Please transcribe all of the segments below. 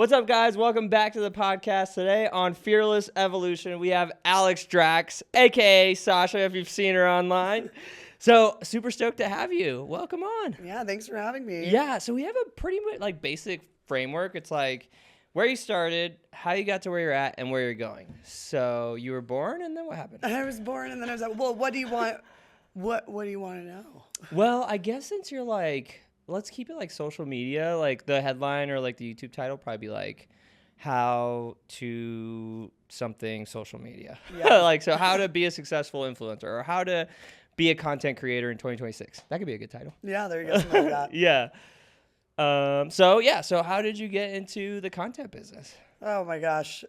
What's up, guys? Welcome back to the podcast. Today on Fearless Evolution, we have Alex Drax, aka Sasha, if you've seen her online. So super stoked to have you. Welcome on. Yeah, thanks for having me. Yeah, so we have a pretty like basic framework. It's like where you started, how you got to where you're at, and where you're going. So you were born, and then what happened? I was born, and then I was like, well, what do you want? What do you want to know? Well, I guess since you're like, let's keep it like social media. Like the headline or like the YouTube title probably be like, how to something social media. Yeah. Like, so how to be a successful influencer or how to be a content creator in 2026. That could be a good title. Yeah, there you go. Something like that. Yeah. So how did you get into the content business? Oh my gosh.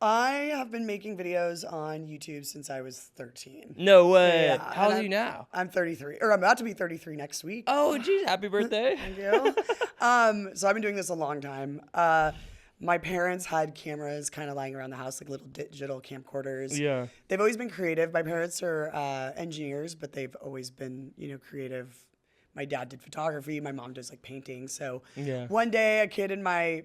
I have been making videos on YouTube since I was 13. No way. Yeah, How old and are you now? I'm 33, or I'm about to be 33 next week. Oh, geez, happy birthday. Thank you. So I've been doing this a long time. My parents had cameras kind of lying around the house, like little digital camcorders. Yeah. They've always been creative. My parents are engineers, but they've always been, creative. My dad did photography. My mom does like painting. So Yeah. one day a kid in my,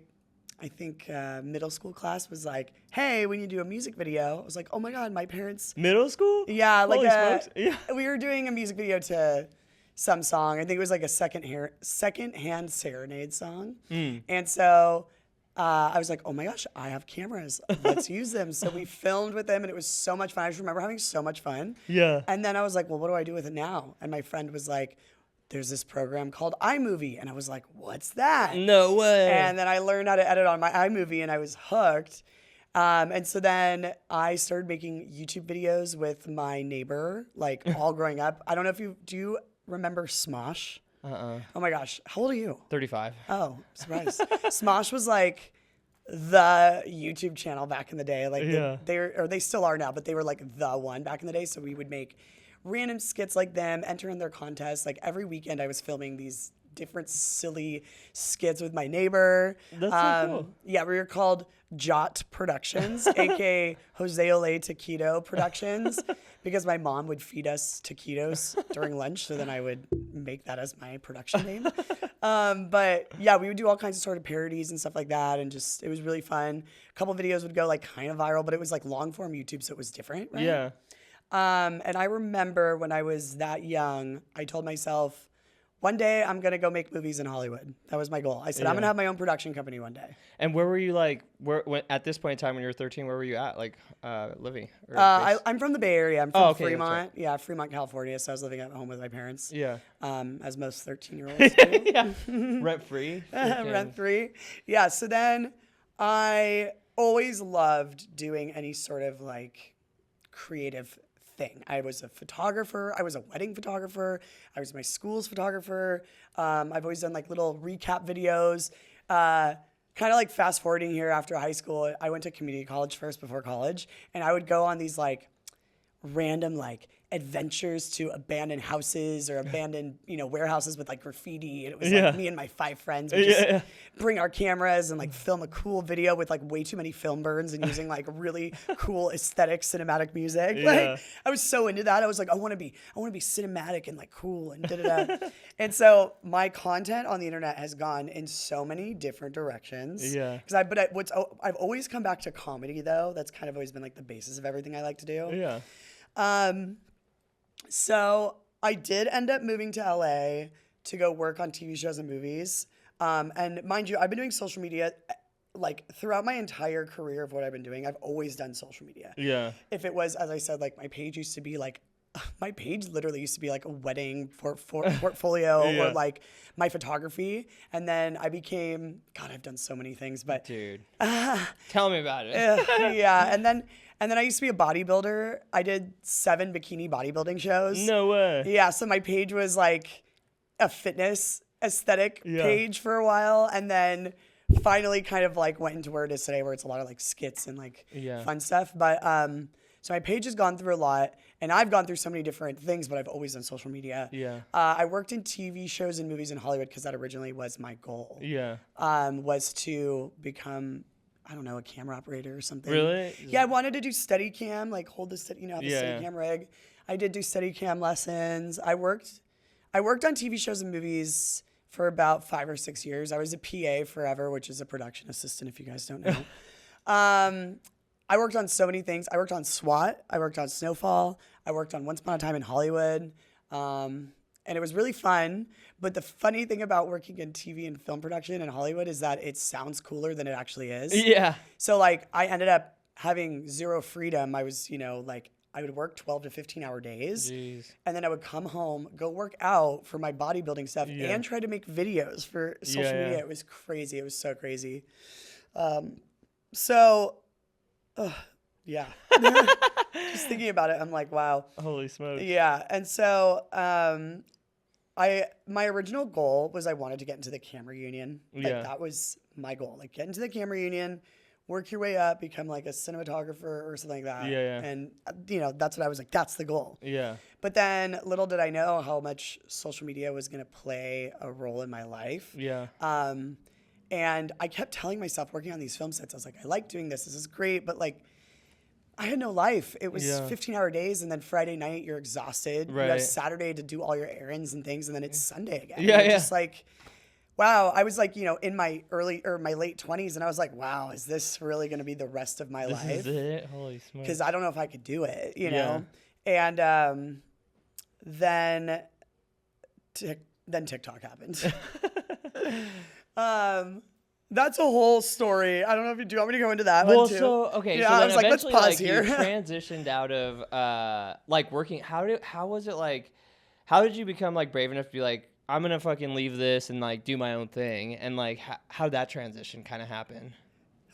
middle school class was like, hey, when you do a music video, I was like, oh my God, my parents. Middle school? Yeah, like Holy smokes. Yeah. we were doing a music video to some song. I think it was like a secondhand serenade song. And so I was like, oh my gosh, I have cameras. Let's use them. So we filmed with them and it was so much fun. I just remember having so much fun. Yeah. And then I was like, well, what do I do with it now? And my friend was like, there's this program called iMovie. And I was like, what's that? No way. And then I learned how to edit on my iMovie and I was hooked. And so then I started making YouTube videos with my neighbor, like all growing up. I don't know if do you remember Smosh? Oh my gosh. How old are you? 35. Oh, surprise. Smosh was like the YouTube channel back in the day. Like Yeah. they still are now, but they were like the one back in the day. So we would make random skits like them, enter in their contests. Like every weekend I was filming these different silly skits with my neighbor. That's so cool. Yeah, we were called Jot Productions, aka Jose Ole Taquito Productions, because my mom would feed us taquitos during lunch, so then I would make that as my production name. But yeah, we would do all kinds of sort of parodies and stuff like that, and just it was really fun. A couple videos would go like kind of viral, but it was like long form YouTube, so it was different, right? Yeah. And I remember when I was that young, I told myself, one day I'm going to go make movies in Hollywood. That was my goal. I said, I'm going to have my own production company one day. And where were you like, at this point in time when you were 13, where were you at, like living? Or I'm from the Bay Area. I'm from okay, that's Fremont. right. Yeah, Fremont, California. So I was living at home with my parents. Yeah. As most 13-year-olds do. Yeah. Rent free. Rent free. Yeah. So then I always loved doing any sort of like creative thing. I was a photographer. I was a wedding photographer. I was my school's photographer. I've always done like little recap videos. Kind of like fast forwarding here after high school, I went to community college first before college, and I would go on these like random like adventures to abandoned houses or abandoned warehouses with like graffiti, and it was like me and my 5 friends would just bring our cameras and like film a cool video with like way too many film burns and using like really cool aesthetic cinematic music. Like I was so into that. I was like, I want to be cinematic and like cool and da-da-da. And so my content on the internet has gone in so many different directions. Yeah. Because I've always come back to comedy though. That's kind of always been like the basis of everything I like to do. Yeah. So I did end up moving to LA to go work on TV shows and movies. And mind you, I've been doing social media like throughout my entire career of what I've been doing. I've always done social media. Yeah. If it was, as I said, like my page used to be like, my page literally used to be like a wedding portfolio or like my photography. And then I became, God, I've done so many things, but Dude. Tell me about it. yeah. And then I used to be a bodybuilder. I did 7 bikini bodybuilding shows. No way. Yeah, so my page was like a fitness aesthetic page for a while, and then finally kind of like went into where it is today, where it's a lot of like skits and like fun stuff. But so my page has gone through a lot, and I've gone through so many different things, but I've always done social media. Yeah. I worked in TV shows and movies in Hollywood because that originally was my goal. Yeah. Was to become, I don't know, a camera operator or something. Really? Yeah, I wanted to do Steadicam, like hold the have a Steadicam rig. I did do Steadicam lessons. I worked on TV shows and movies for about 5 or 6 years. I was a PA forever, which is a production assistant, if you guys don't know. I worked on so many things. I worked on SWAT. I worked on Snowfall. I worked on Once Upon a Time in Hollywood. And it was really fun. But the funny thing about working in TV and film production in Hollywood is that it sounds cooler than it actually is. Yeah. So like I ended up having zero freedom. I was, like I would work 12 to 15-hour days. Jeez. And then I would come home, go work out for my bodybuilding stuff and try to make videos for social media. It was crazy. It was so crazy. Yeah. Just thinking about it, I'm like, wow. Holy smokes. Yeah. And so my original goal was I wanted to get into the camera union. Like that was my goal. Like get into the camera union, work your way up, become like a cinematographer or something like that. Yeah. And that's what I was like, that's the goal. Yeah. But then little did I know how much social media was going to play a role in my life. Yeah. And I kept telling myself working on these film sets, I was like, I like doing this. This is great. But like, I had no life. It was 15-hour days. And then Friday night, you're exhausted. Right. You have Saturday to do all your errands and things. And then it's Sunday again. Yeah. And just like, wow. I was like, in my my late 20s. And I was like, wow, is this really going to be the rest of my life? This is it? Holy smokes. Because I don't know if I could do it, know? And then TikTok happened. That's a whole story. I don't know if you do want me to go into that one too. Okay. Yeah, So then I was like, let's eventually, pause here. You transitioned out of like working. How was it like? How did you become like brave enough to be like, I'm gonna fucking leave this and like do my own thing? And like, how did that transition kind of happen?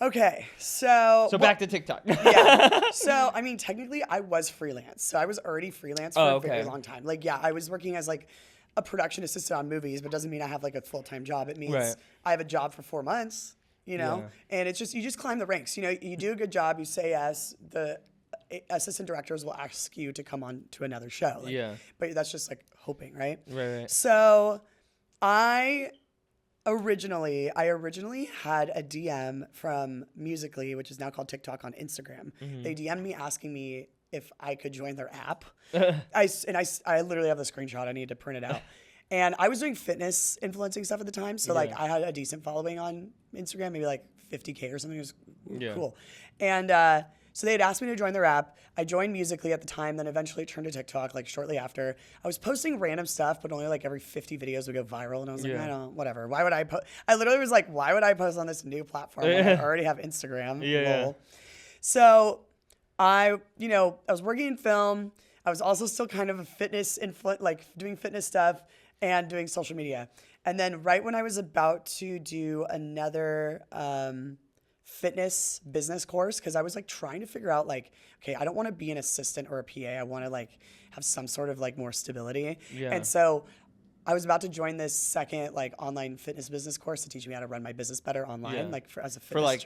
Okay, so back to TikTok. Yeah. So I mean, technically, I was freelance. So I was already freelance for a very okay. long time. Like, yeah, I was working as like a production assistant on movies, but doesn't mean I have like a full-time job. It means Right. I have a job for 4 months, and it's just, you just climb the ranks. You do a good job, you say yes, the assistant directors will ask you to come on to another show. Like, but that's just like hoping, right? Right. So I originally had a DM from Musical.ly, which is now called TikTok, on Instagram. Mm-hmm. They DM'd me asking me if I could join their app. I literally have the screenshot. I need to print it out. And I was doing fitness influencing stuff at the time. So like I had a decent following on Instagram, maybe like 50K or something. It was cool. And so they had asked me to join their app. I joined Musical.ly at the time, then eventually turned to TikTok like shortly after. I was posting random stuff, but only like every 50 videos would go viral. And I was like, I don't, whatever. Why would I post? I literally was like, why would I post on this new platform when I already have Instagram? Lol. So I was working in film. I was also still kind of a fitness like doing fitness stuff and doing social media. And then right when I was about to do another fitness business course, because I was like trying to figure out like, okay, I don't want to be an assistant or a PA. I want to like have some sort of like more stability. And so I was about to join this second like online fitness business course to teach me how to run my business better online, like as a fitness for like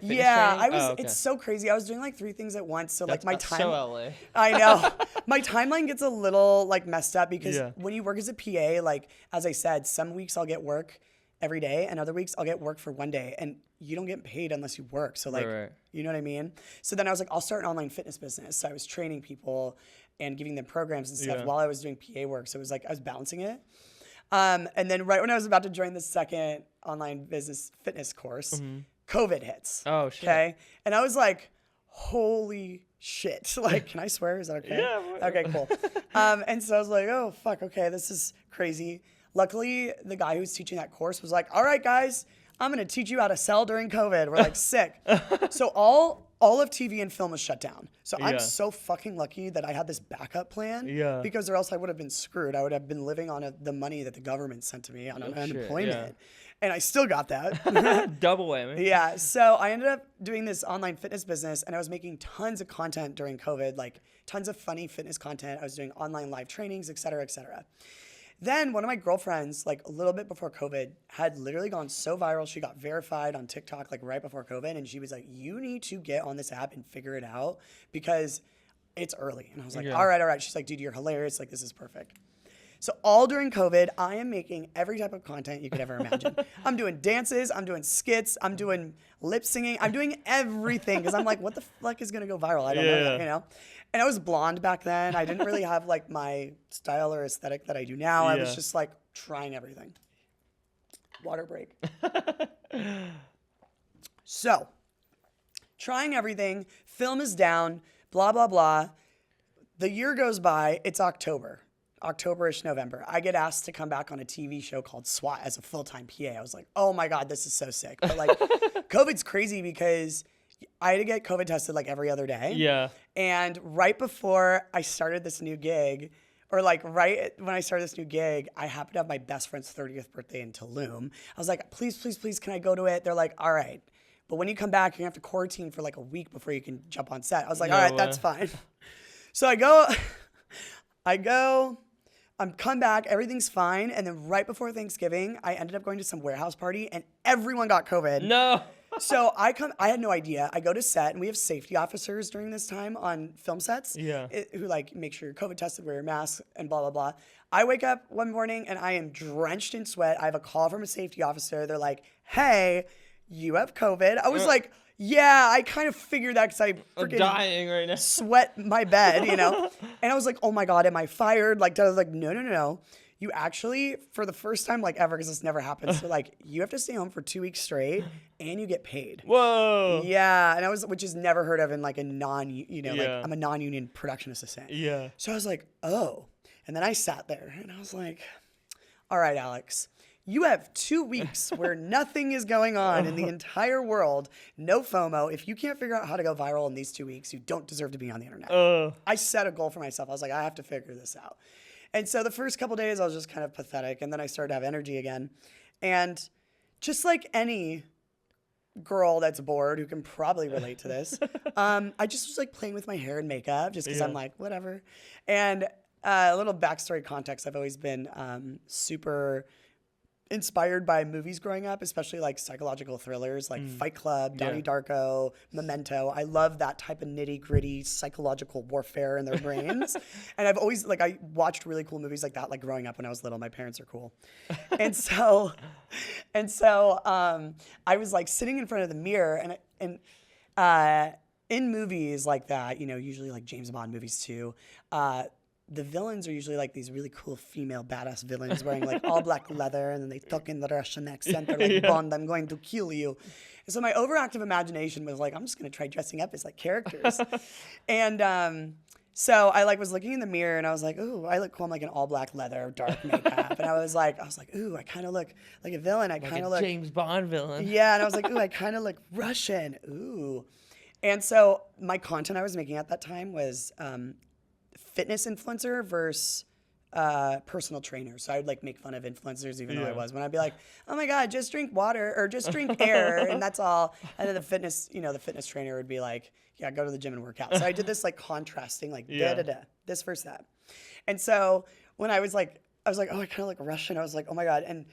fitness yeah, training? I was. It's so crazy. I was doing like 3 things at once. So That's like my time. so LA. I know my timeline gets a little like messed up because Yeah. when you work as a PA, like as I said, some weeks I'll get work every day, and other weeks I'll get work for one day, and you don't get paid unless you work. So like, Right. you know what I mean? So then I was like, I'll start an online fitness business. So I was training people and giving them programs and stuff while I was doing PA work. So it was like I was balancing it. And then right when I was about to join the second online business fitness course, COVID hits. Oh, shit. Okay. And I was like, holy shit. Like, can I swear? Is that okay? Yeah. Okay, cool. And so I was like, oh, fuck. Okay. This is crazy. Luckily, the guy who was teaching that course was like, all right, guys, I'm going to teach you how to sell during COVID. We're like, sick. So all of TV and film was shut down. So I'm so fucking lucky that I had this backup plan. Yeah. Because or else I would have been screwed. I would have been living on the money that the government sent to me on unemployment. And I still got that. Double whammy. Yeah. So I ended up doing this online fitness business, and I was making tons of content during COVID, like tons of funny fitness content. I was doing online live trainings, et cetera, et cetera. Then one of my girlfriends, like a little bit before COVID, had literally gone so viral. She got verified on TikTok like right before COVID. And she was like, you need to get on this app and figure it out because it's early. And I was like, all right. She's like, dude, you're hilarious. Like, this is perfect. So all during COVID, I am making every type of content you could ever imagine. I'm doing dances. I'm doing skits. I'm doing lip singing. I'm doing everything because I'm like, what the fuck is going to go viral? I don't know, you know? And I was blonde back then. I didn't really have like my style or aesthetic that I do now. I was just like trying everything. Water break. So, trying everything. Film is down. Blah, blah, blah. The year goes by. It's October. October-ish, November. I get asked to come back on a TV show called SWAT as a full-time PA. I was like, oh my God, this is so sick. But like, COVID's crazy because I had to get COVID tested like every other day. Yeah. And right before I started this new gig, or like right when I started this new gig, I happened to have my best friend's 30th birthday in Tulum. I was like, please, please, please, can I go to it? They're like, all right. But when you come back, you're gonna have to quarantine for like a week before you can jump on set. I was like, all right, that's fine. So I come back, everything's fine. And then right before Thanksgiving, I ended up going to some warehouse party and everyone got COVID. No. So I had no idea. I go to set and we have safety officers during this time on film sets. Yeah. Who like make sure you're COVID tested, wear your mask and blah, blah, blah. I wake up one morning and I am drenched in sweat. I have a call from a safety officer. They're like, hey, you have COVID. I was like, yeah, I kind of figured that because I'm dying right now. Sweat my bed, you know? And I was like, oh my God, am I fired? Like, I was like, no. You actually, for the first time like ever, because this never happens, so like you have to stay home for 2 weeks straight and you get paid. Whoa. Yeah. And which is never heard of in like a like Yeah. I'm a non-union production assistant. Yeah. So I was like, oh. And then I sat there and I was like, all right, Alex, you have 2 weeks where nothing is going on in the entire world. No FOMO. If you can't figure out how to go viral in these 2 weeks, you don't deserve to be on the internet. I set a goal for myself. I was like, I have to figure this out. And so the first couple days, I was just kind of pathetic. And then I started to have energy again. And just like any girl that's bored who can probably relate to this, I just was like playing with my hair and makeup just because I'm like, whatever. And a little backstory context, I've always been super inspired by movies growing up, especially like psychological thrillers like Fight Club, Donnie Darko, Memento. I love that type of nitty gritty psychological warfare in their brains. And I've always I watched really cool movies like that, like growing up when I was little. My parents are cool. And so I was like sitting in front of the mirror and in movies like that, you know, usually like James Bond movies too, the villains are usually like these really cool female badass villains wearing like all black leather, and then they talk in the Russian accent. They're like, Bond, I'm going to kill you. And so my overactive imagination was like, I'm just going to try dressing up as like characters. And so I like was looking in the mirror and I was like, ooh, I look cool. I'm like in all black leather, dark makeup. And I was like, ooh, I kind of look like a villain. I kind of look James Bond villain. Yeah. And I was like, ooh, I kind of look Russian. Ooh. And so my content I was making at that time was fitness influencer versus personal trainer. So I would like make fun of influencers, even though I was. When I'd be like, oh my God, just drink water or just drink air and that's all. And then the fitness trainer would be like, yeah, go to the gym and work out. So I did this like contrasting, like this versus that. And so when I was like, oh, I kind of like Russian. I was like, oh my God. And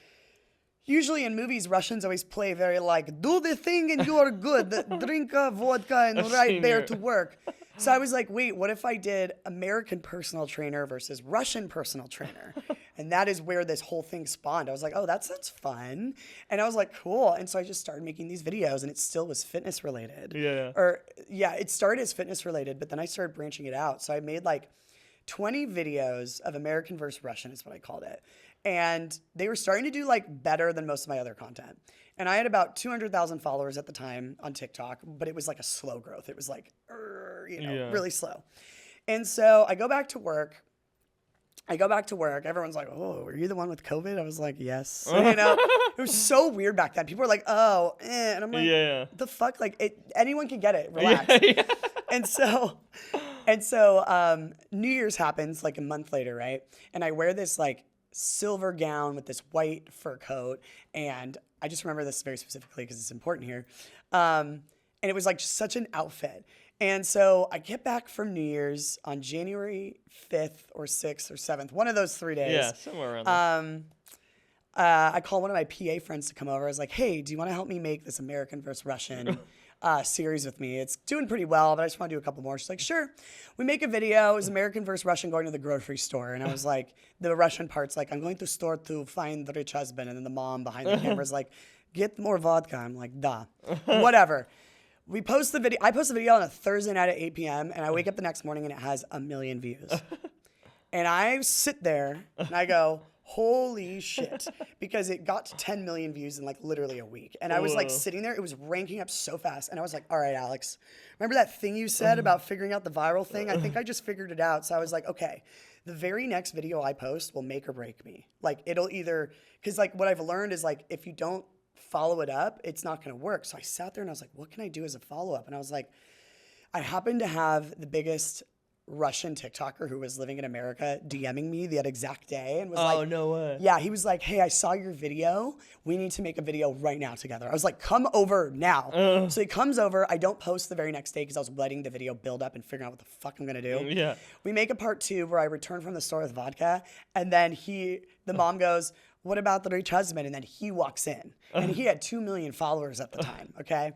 usually in movies, Russians always play very like, do the thing and you are good. Drink vodka and ride there to work. So I was like, wait, what if I did American personal trainer versus Russian personal trainer? And that is where this whole thing spawned. I was like, oh, that sounds fun. And I was like, cool. And so I just started making these videos and it still was fitness related. It started as fitness related, but then I started branching it out. So I made like 20 videos of American versus Russian is what I called it. And they were starting to do like better than most of my other content. And I had about 200,000 followers at the time on TikTok, but it was like a slow growth. It was like, really slow. And so I go back to work. Everyone's like, oh, were you the one with COVID? I was like, yes. It was so weird back then. People were like, oh, and I'm like, the fuck? Like anyone can get it. Relax. And so New Year's happens like a month later, right? And I wear this like silver gown with this white fur coat. And I just remember this very specifically because it's important here. And it was like such an outfit. And so I get back from New Year's on January 5th or 6th or 7th, one of those 3 days. Yeah, somewhere around there. I called one of my PA friends to come over. I was like, hey, do you want to help me make this American versus Russian series with me? It's doing pretty well, but I just want to do a couple more. She's like, sure. We make a video. It was American versus Russian going to the grocery store. And I was like, the Russian part's like, I'm going to store to find the rich husband. And then the mom behind the camera is like, get more vodka. I'm like, duh. Whatever. We post the video. I post the video on a Thursday night at 8 p.m. and I wake up the next morning and it has 1 million views. And I sit there and I go, holy shit, because it got to 10 million views in like literally a week. And I was like sitting there, it was ranking up so fast. And I was like, all right, Alex, remember that thing you said about figuring out the viral thing? I think I just figured it out. So I was like, okay, the very next video I post will make or break me. Like it'll either, because like what I've learned is like, if you don't follow it up, it's not going to work. So I sat there and I was like, what can I do as a follow-up? And I was like, I happened to have the biggest Russian TikToker who was living in America DMing me that exact day and was like, oh, no way. yeah, he was like, hey, I saw your video. We need to make a video right now together. I was like, come over now. So he comes over. I don't post the very next day because I was letting the video build up and figuring out what the fuck I'm going to do. Yeah. We make a part 2 where I return from the store with vodka. And then the mom goes, what about the rich husband? And then he walks in. And he had 2 million followers at the time, okay?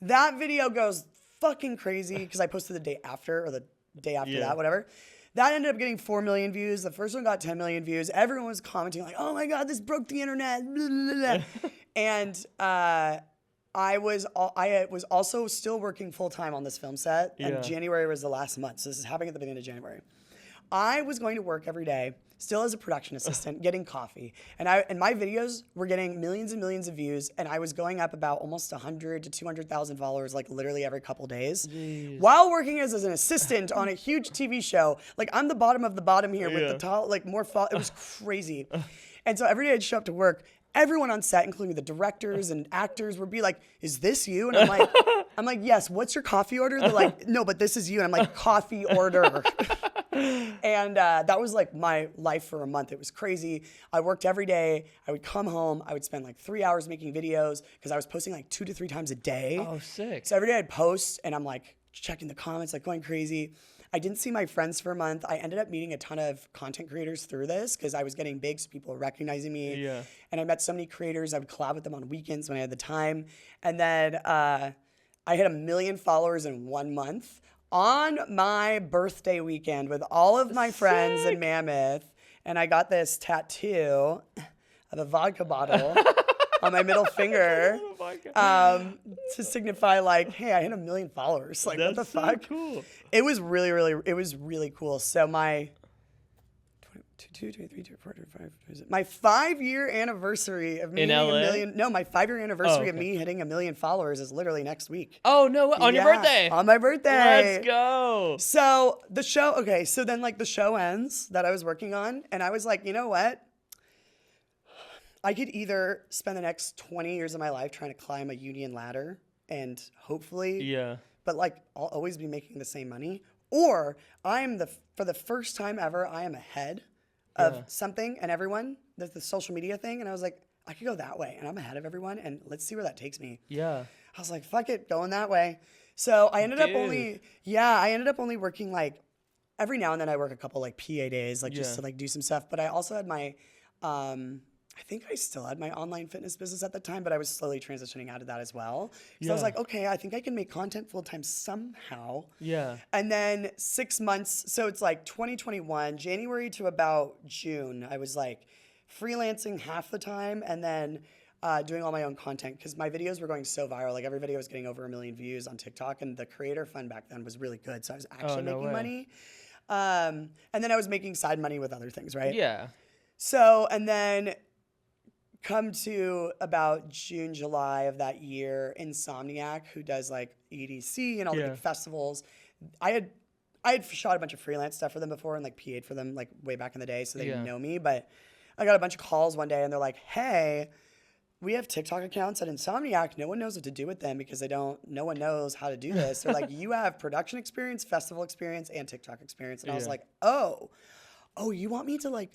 That video goes fucking crazy because I posted the day after or the day after that, whatever. That ended up getting 4 million views. The first one got 10 million views. Everyone was commenting like, oh my God, this broke the internet. Blah, blah, blah. And I was also still working full time on this film set. And January was the last month. So this is happening at the beginning of January. I was going to work every day, still as a production assistant, getting coffee. And my videos were getting millions and millions of views, and I was going up about almost 100 to 200,000 followers, like literally every couple days. Jeez. While working as an assistant on a huge TV show. Like I'm the bottom of the bottom here with the top, like more, it was crazy. And so every day I'd show up to work, everyone on set, including the directors and actors, would be like, is this you? And I'm like, yes, what's your coffee order? They're like, no, but this is you. And I'm like, coffee order. And that was like my life for a month. It was crazy. I worked every day. I would come home. I would spend like 3 hours making videos because I was posting like 2 to 3 times a day. Oh, sick. So every day I'd post and I'm like checking the comments, like going crazy. I didn't see my friends for a month. I ended up meeting a ton of content creators through this because I was getting big, so people were recognizing me. Yeah. And I met so many creators. I would collab with them on weekends when I had the time. And then I hit 1 million followers in 1 month on my birthday weekend with all of my friends in Mammoth. And I got this tattoo of a vodka bottle on my middle finger to signify like, hey, I hit 1 million followers. Like, what the fuck? Cool. It was really cool. So my 5-year anniversary of me In hitting LA? 1 million. No, my 5-year anniversary of me hitting 1 million followers is literally next week. Oh, no. On your birthday. On my birthday. Let's go. So the show, okay, so then like the show ends that I was working on, and I was like, you know what? I could either spend the next 20 years of my life trying to climb a union ladder and hopefully, but like I'll always be making the same money, or for the first time ever, I am ahead of something and everyone. There's the social media thing, and I was like, I could go that way, and I'm ahead of everyone, and let's see where that takes me. Yeah. I was like, fuck it, going that way. So I ended up only working like every now and then I work a couple like PA days, like just to like do some stuff. But I also had my, I think I still had my online fitness business at the time, but I was slowly transitioning out of that as well. So I was like, okay, I think I can make content full time somehow. Yeah. And then 6 months, so it's like 2021, January to about June, I was like freelancing half the time and then doing all my own content because my videos were going so viral. Like every video was getting over 1 million views on TikTok, and the creator fund back then was really good. So I was actually making money. And then I was making side money with other things, right? Yeah. So, and then come to about June, July of that year, Insomniac, who does like EDC and all the big festivals. I had shot a bunch of freelance stuff for them before and like PA'd for them like way back in the day, so they didn't know me. But I got a bunch of calls one day and they're like, hey, we have TikTok accounts at Insomniac. No one knows what to do with them because no one knows how to do this. They're like, you have production experience, festival experience, and TikTok experience. And I was like, oh, you want me to like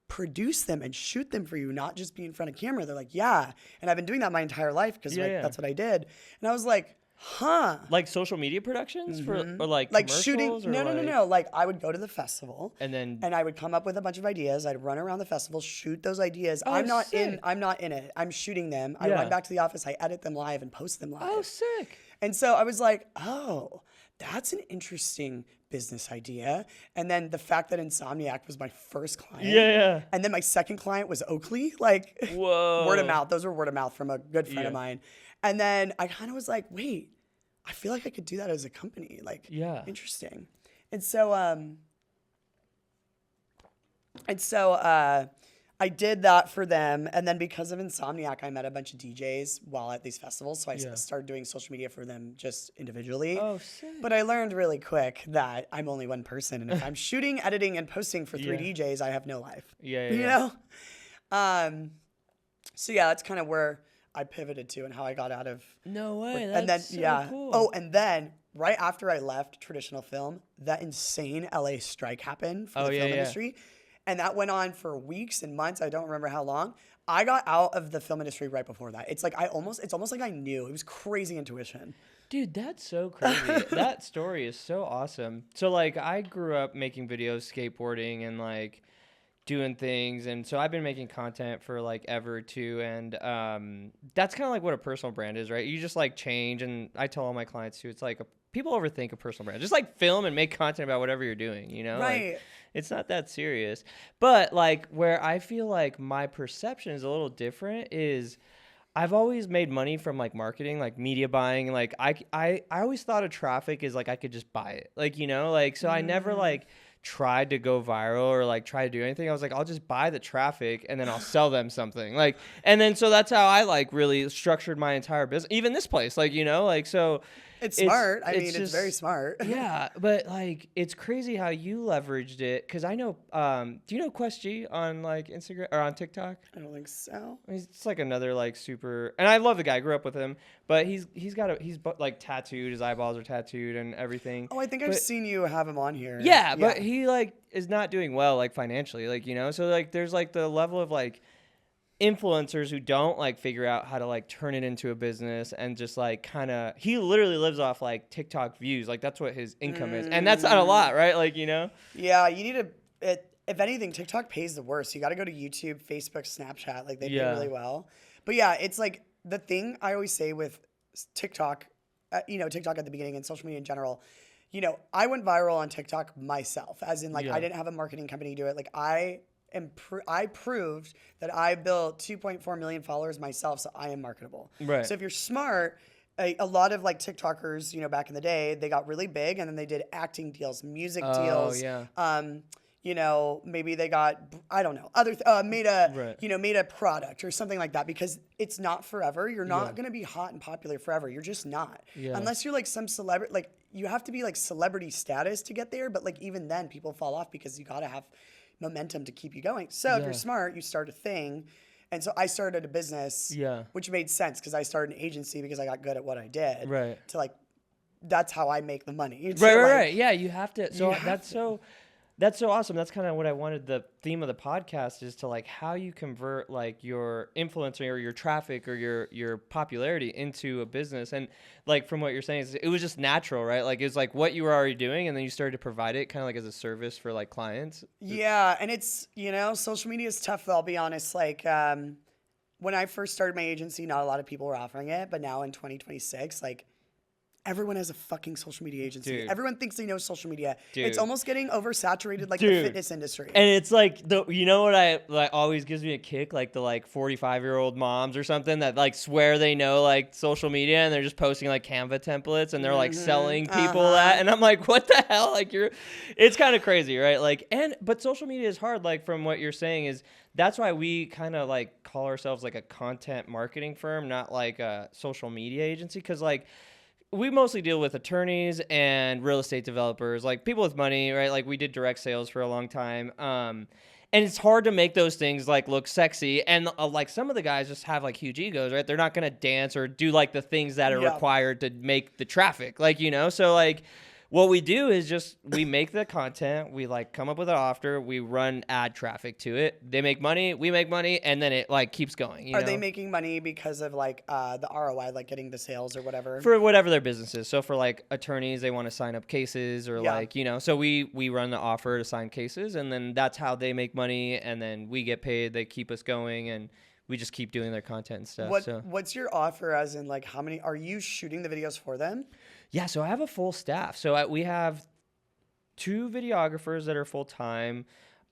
produce them and shoot them for you, not just be in front of camera? They're like, yeah. And I've been doing that my entire life because that's what I did. And I was like, huh. Like social media productions for or like shooting. or No. Like I would go to the festival and I would come up with a bunch of ideas. I'd run around the festival, shoot those ideas. I'm not in it. I'm shooting them. I run back to the office. I edit them live and post them live. Oh, sick. And so I was like, oh, that's an interesting business idea. And then the fact that Insomniac was my first client. Yeah. And then my second client was Oakley. Like, whoa. Word of mouth. Those were word of mouth from a good friend of mine. And then I kind of was like, wait, I feel like I could do that as a company. Like, interesting. And so I I did that for them. And then because of Insomniac, I met a bunch of DJs while at these festivals. So I Yeah. started doing social media for them just individually. Oh, sick. But I learned really quick that I'm only one person. And if I'm shooting, editing, and posting for three Yeah. DJs, I have no life. Yeah, You yeah. know? So yeah, that's kind of where I pivoted to and how I got out of. No way. And then, That's so yeah. cool. Oh, and then right after I left traditional film, that insane LA strike happened for the yeah, film yeah. industry. And that went on for weeks and months. I don't remember how long. I got out of the film industry right before that. It's almost like I knew. It was crazy intuition. Dude, that's so crazy. That story is so awesome. So, like, I grew up making videos, skateboarding, and, like, doing things. And so I've been making content for, like, ever, too. And that's kind of like what a personal brand is, right? You just, like, change. And I tell all my clients, too, it's like people overthink a personal brand. Just, like, film and make content about whatever you're doing, you know? Right. Like, it's not that serious. But, like, where I feel like my perception is a little different is I've always made money from like marketing, like media buying. Like I always thought of traffic as like I could just buy it. Like, you know, like, so I never like tried to go viral or like try to do anything. I was like, I'll just buy the traffic and then I'll sell them something. Like, and then so that's how I like really structured my entire business. Even this place, like, you know, like, so It's smart. I mean, it's just very smart. yeah, but like it's crazy how you leveraged it because I know. Do you know Quest G on like Instagram or on TikTok? I don't think so. He's like another like super, and I love the guy. I grew up with him, but he's like tattooed. His eyeballs are tattooed and everything. Oh, I think I've But- seen you have him on here. Yeah, but he like is not doing well like financially, like, you know. So like there's like the level of like influencers who don't like figure out how to like turn it into a business and just like kind of he literally lives off like TikTok views. Like that's what his income is, and that's not a lot, right? Like, you know. Yeah, you need to. If anything, TikTok pays the worst. You got to go to YouTube, Facebook, Snapchat. Like they pay Yeah. really well. But yeah, it's like the thing I always say with TikTok. TikTok at the beginning and social media in general. You know, I went viral on TikTok myself, as in like Yeah. I didn't have a marketing company do it. Like I proved that I built 2.4 million followers myself, so I am marketable. Right. So if you're smart, a lot of like TikTokers, back in the day, they got really big and then they did acting deals, music deals. Yeah. Maybe they got, I don't know, made a product or something like that, because it's not forever. You're not going to be hot and popular forever. You're just not. Yeah. Unless you're like some celebrity, like you have to be like celebrity status to get there. But like even then people fall off because you got to have momentum to keep you going. So if you're smart, you start a thing. And so I started a business, which made sense because I started an agency because I got good at what I did. Right. To like, that's how I make the money. Right. Yeah, you have to. So that's so awesome. That's kind of what I wanted. The theme of the podcast is to like how you convert like your influencer or your traffic or your popularity into a business. And like from what you're saying, it was just natural, right? Like it was like what you were already doing, and then you started to provide it kind of like as a service for like clients. Yeah, and it's social media is tough. Though, I'll be honest. Like when I first started my agency, not a lot of people were offering it, but now in 2026, like. Everyone has a fucking social media agency. Dude. Everyone thinks they know social media. Dude. It's almost getting oversaturated like Dude. the fitness industry. And it's like you know what I like always gives me a kick, like the like 45-year-old moms or something that like swear they know like social media and they're just posting like Canva templates and they're like selling people that, and I'm like, what the hell? Like it's kind of crazy, right? Like but social media is hard. Like from what you're saying is that's why we kind of like call ourselves like a content marketing firm, not like a social media agency, because like. We mostly deal with attorneys and real estate developers, like people with money, right? Like we did direct sales for a long time. And it's hard to make those things like look sexy. And like some of the guys just have like huge egos, right? They're not going to dance or do like the things that are required to make the traffic, like, so like what we do is just we make the content, we like come up with an offer, we run ad traffic to it. They make money, we make money, and then it like keeps going. Are they making money because of like the ROI, like getting the sales or whatever? For whatever their business is. So for like attorneys, they want to sign up cases or like, so we run the offer to sign cases, and then that's how they make money, and then we get paid, they keep us going, and we just keep doing their content and stuff. What's your offer, as in like how many are you shooting the videos for them? Yeah, so I have a full staff. So we have 2 videographers that are full time.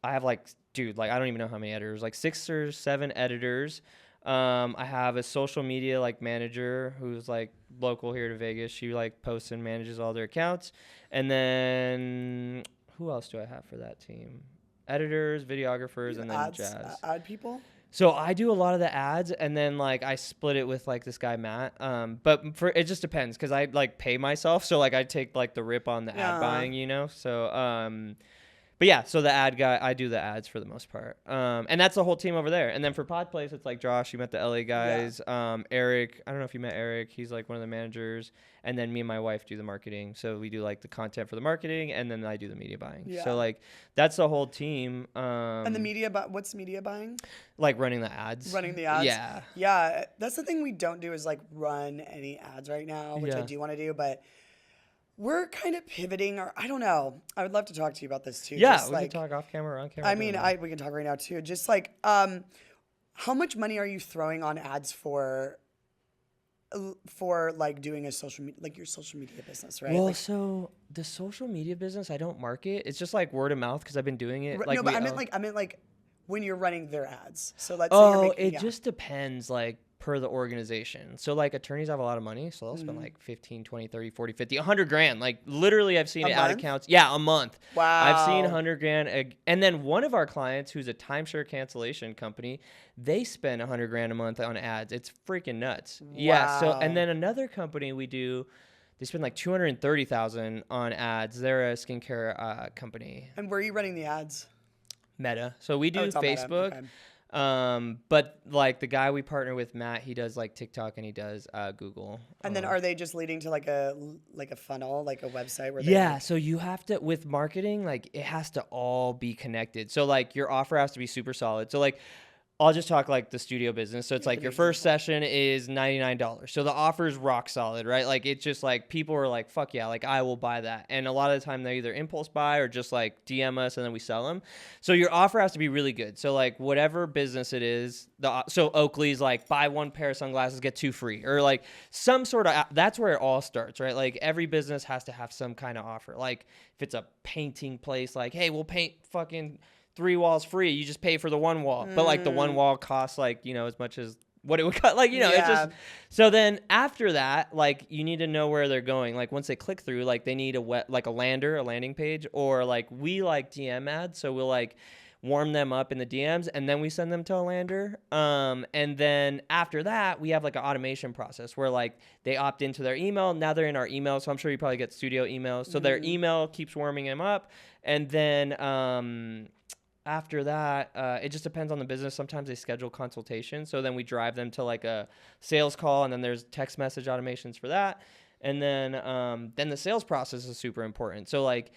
I have like, dude, like I don't even know how many editors, like 6 or 7 editors. I have a social media like manager who's like local here to Vegas. She like posts and manages all their accounts. And then who else do I have for that team? editors, videographers, and then Ads, jazz. ad people. So I do a lot of the ads, and then like I split it with like this guy Matt. But for it just depends because I like pay myself, so like I take like the rip on the ad buying, you know. So but yeah, so the ad guy, I do the ads for the most part. And that's the whole team over there. And then for Pod Place, it's like Josh, you met the LA guys. Yeah. Eric, I don't know if you met Eric. He's like one of the managers. And then me and my wife do the marketing. So we do like the content for the marketing, and then I do the media buying. Yeah. So like that's the whole team. And the media, what's media buying? Like running the ads. Running the ads. Yeah. Yeah. That's the thing we don't do is like run any ads right now, which I do want to do, but we're kind of pivoting, or I don't know. I would love to talk to you about this too. Yeah, just we can talk off camera or on camera. I mean, we can talk right now too. Just like, how much money are you throwing on ads for like doing a social media, like your social media business, right? Well, like, so the social media business, I don't market. It's just like word of mouth because I've been doing it. Like no, but I meant like when you're running their ads. So let's say you're making, just depends like per the organization. So like attorneys have a lot of money, so they'll spend like 15, 20, 30, 40, 50, 100 grand. Like literally I've seen ad accounts. Yeah, a month. Wow. I've seen 100 grand. And then one of our clients who's a timeshare cancellation company, they spend 100 grand a month on ads. It's freaking nuts. Wow. Yeah. So, and then another company they spend like 230,000 on ads. They're a skincare company. And where are you running the ads? Meta. So we do Facebook. Okay. But like the guy we partner with, Matt, he does like TikTok and he does Google. And then are they just leading to like a funnel, like a website where so you have to, with marketing, like it has to all be connected. So like your offer has to be super solid. So like I'll just talk like the studio business. So it's like your first session is $99. So the offer is rock solid, right? Like it's just like people are like, fuck yeah, like I will buy that. And a lot of the time they either impulse buy or just like DM us and then we sell them. So your offer has to be really good. So like whatever business it is, so Oakley's like buy one pair of sunglasses, get two free, or like some sort of, that's where it all starts, right? Like every business has to have some kind of offer. Like if it's a painting place, like, hey, we'll paint fucking 3 walls free, you just pay for the one wall. But like the one wall costs like, you know, as much as what it would cost, like, you know, it's just, so then after that, like you need to know where they're going. Like once they click through, like they need a landing page, or like we like DM ads. So we'll like warm them up in the DMs and then we send them to a lander. And then after that, we have like an automation process where like they opt into their email. Now they're in our email. So I'm sure you probably get studio emails. So their email keeps warming them up. And then, after that, it just depends on the business. Sometimes they schedule consultation. So then we drive them to like a sales call, and then there's text message automations for that. And then the sales process is super important. So like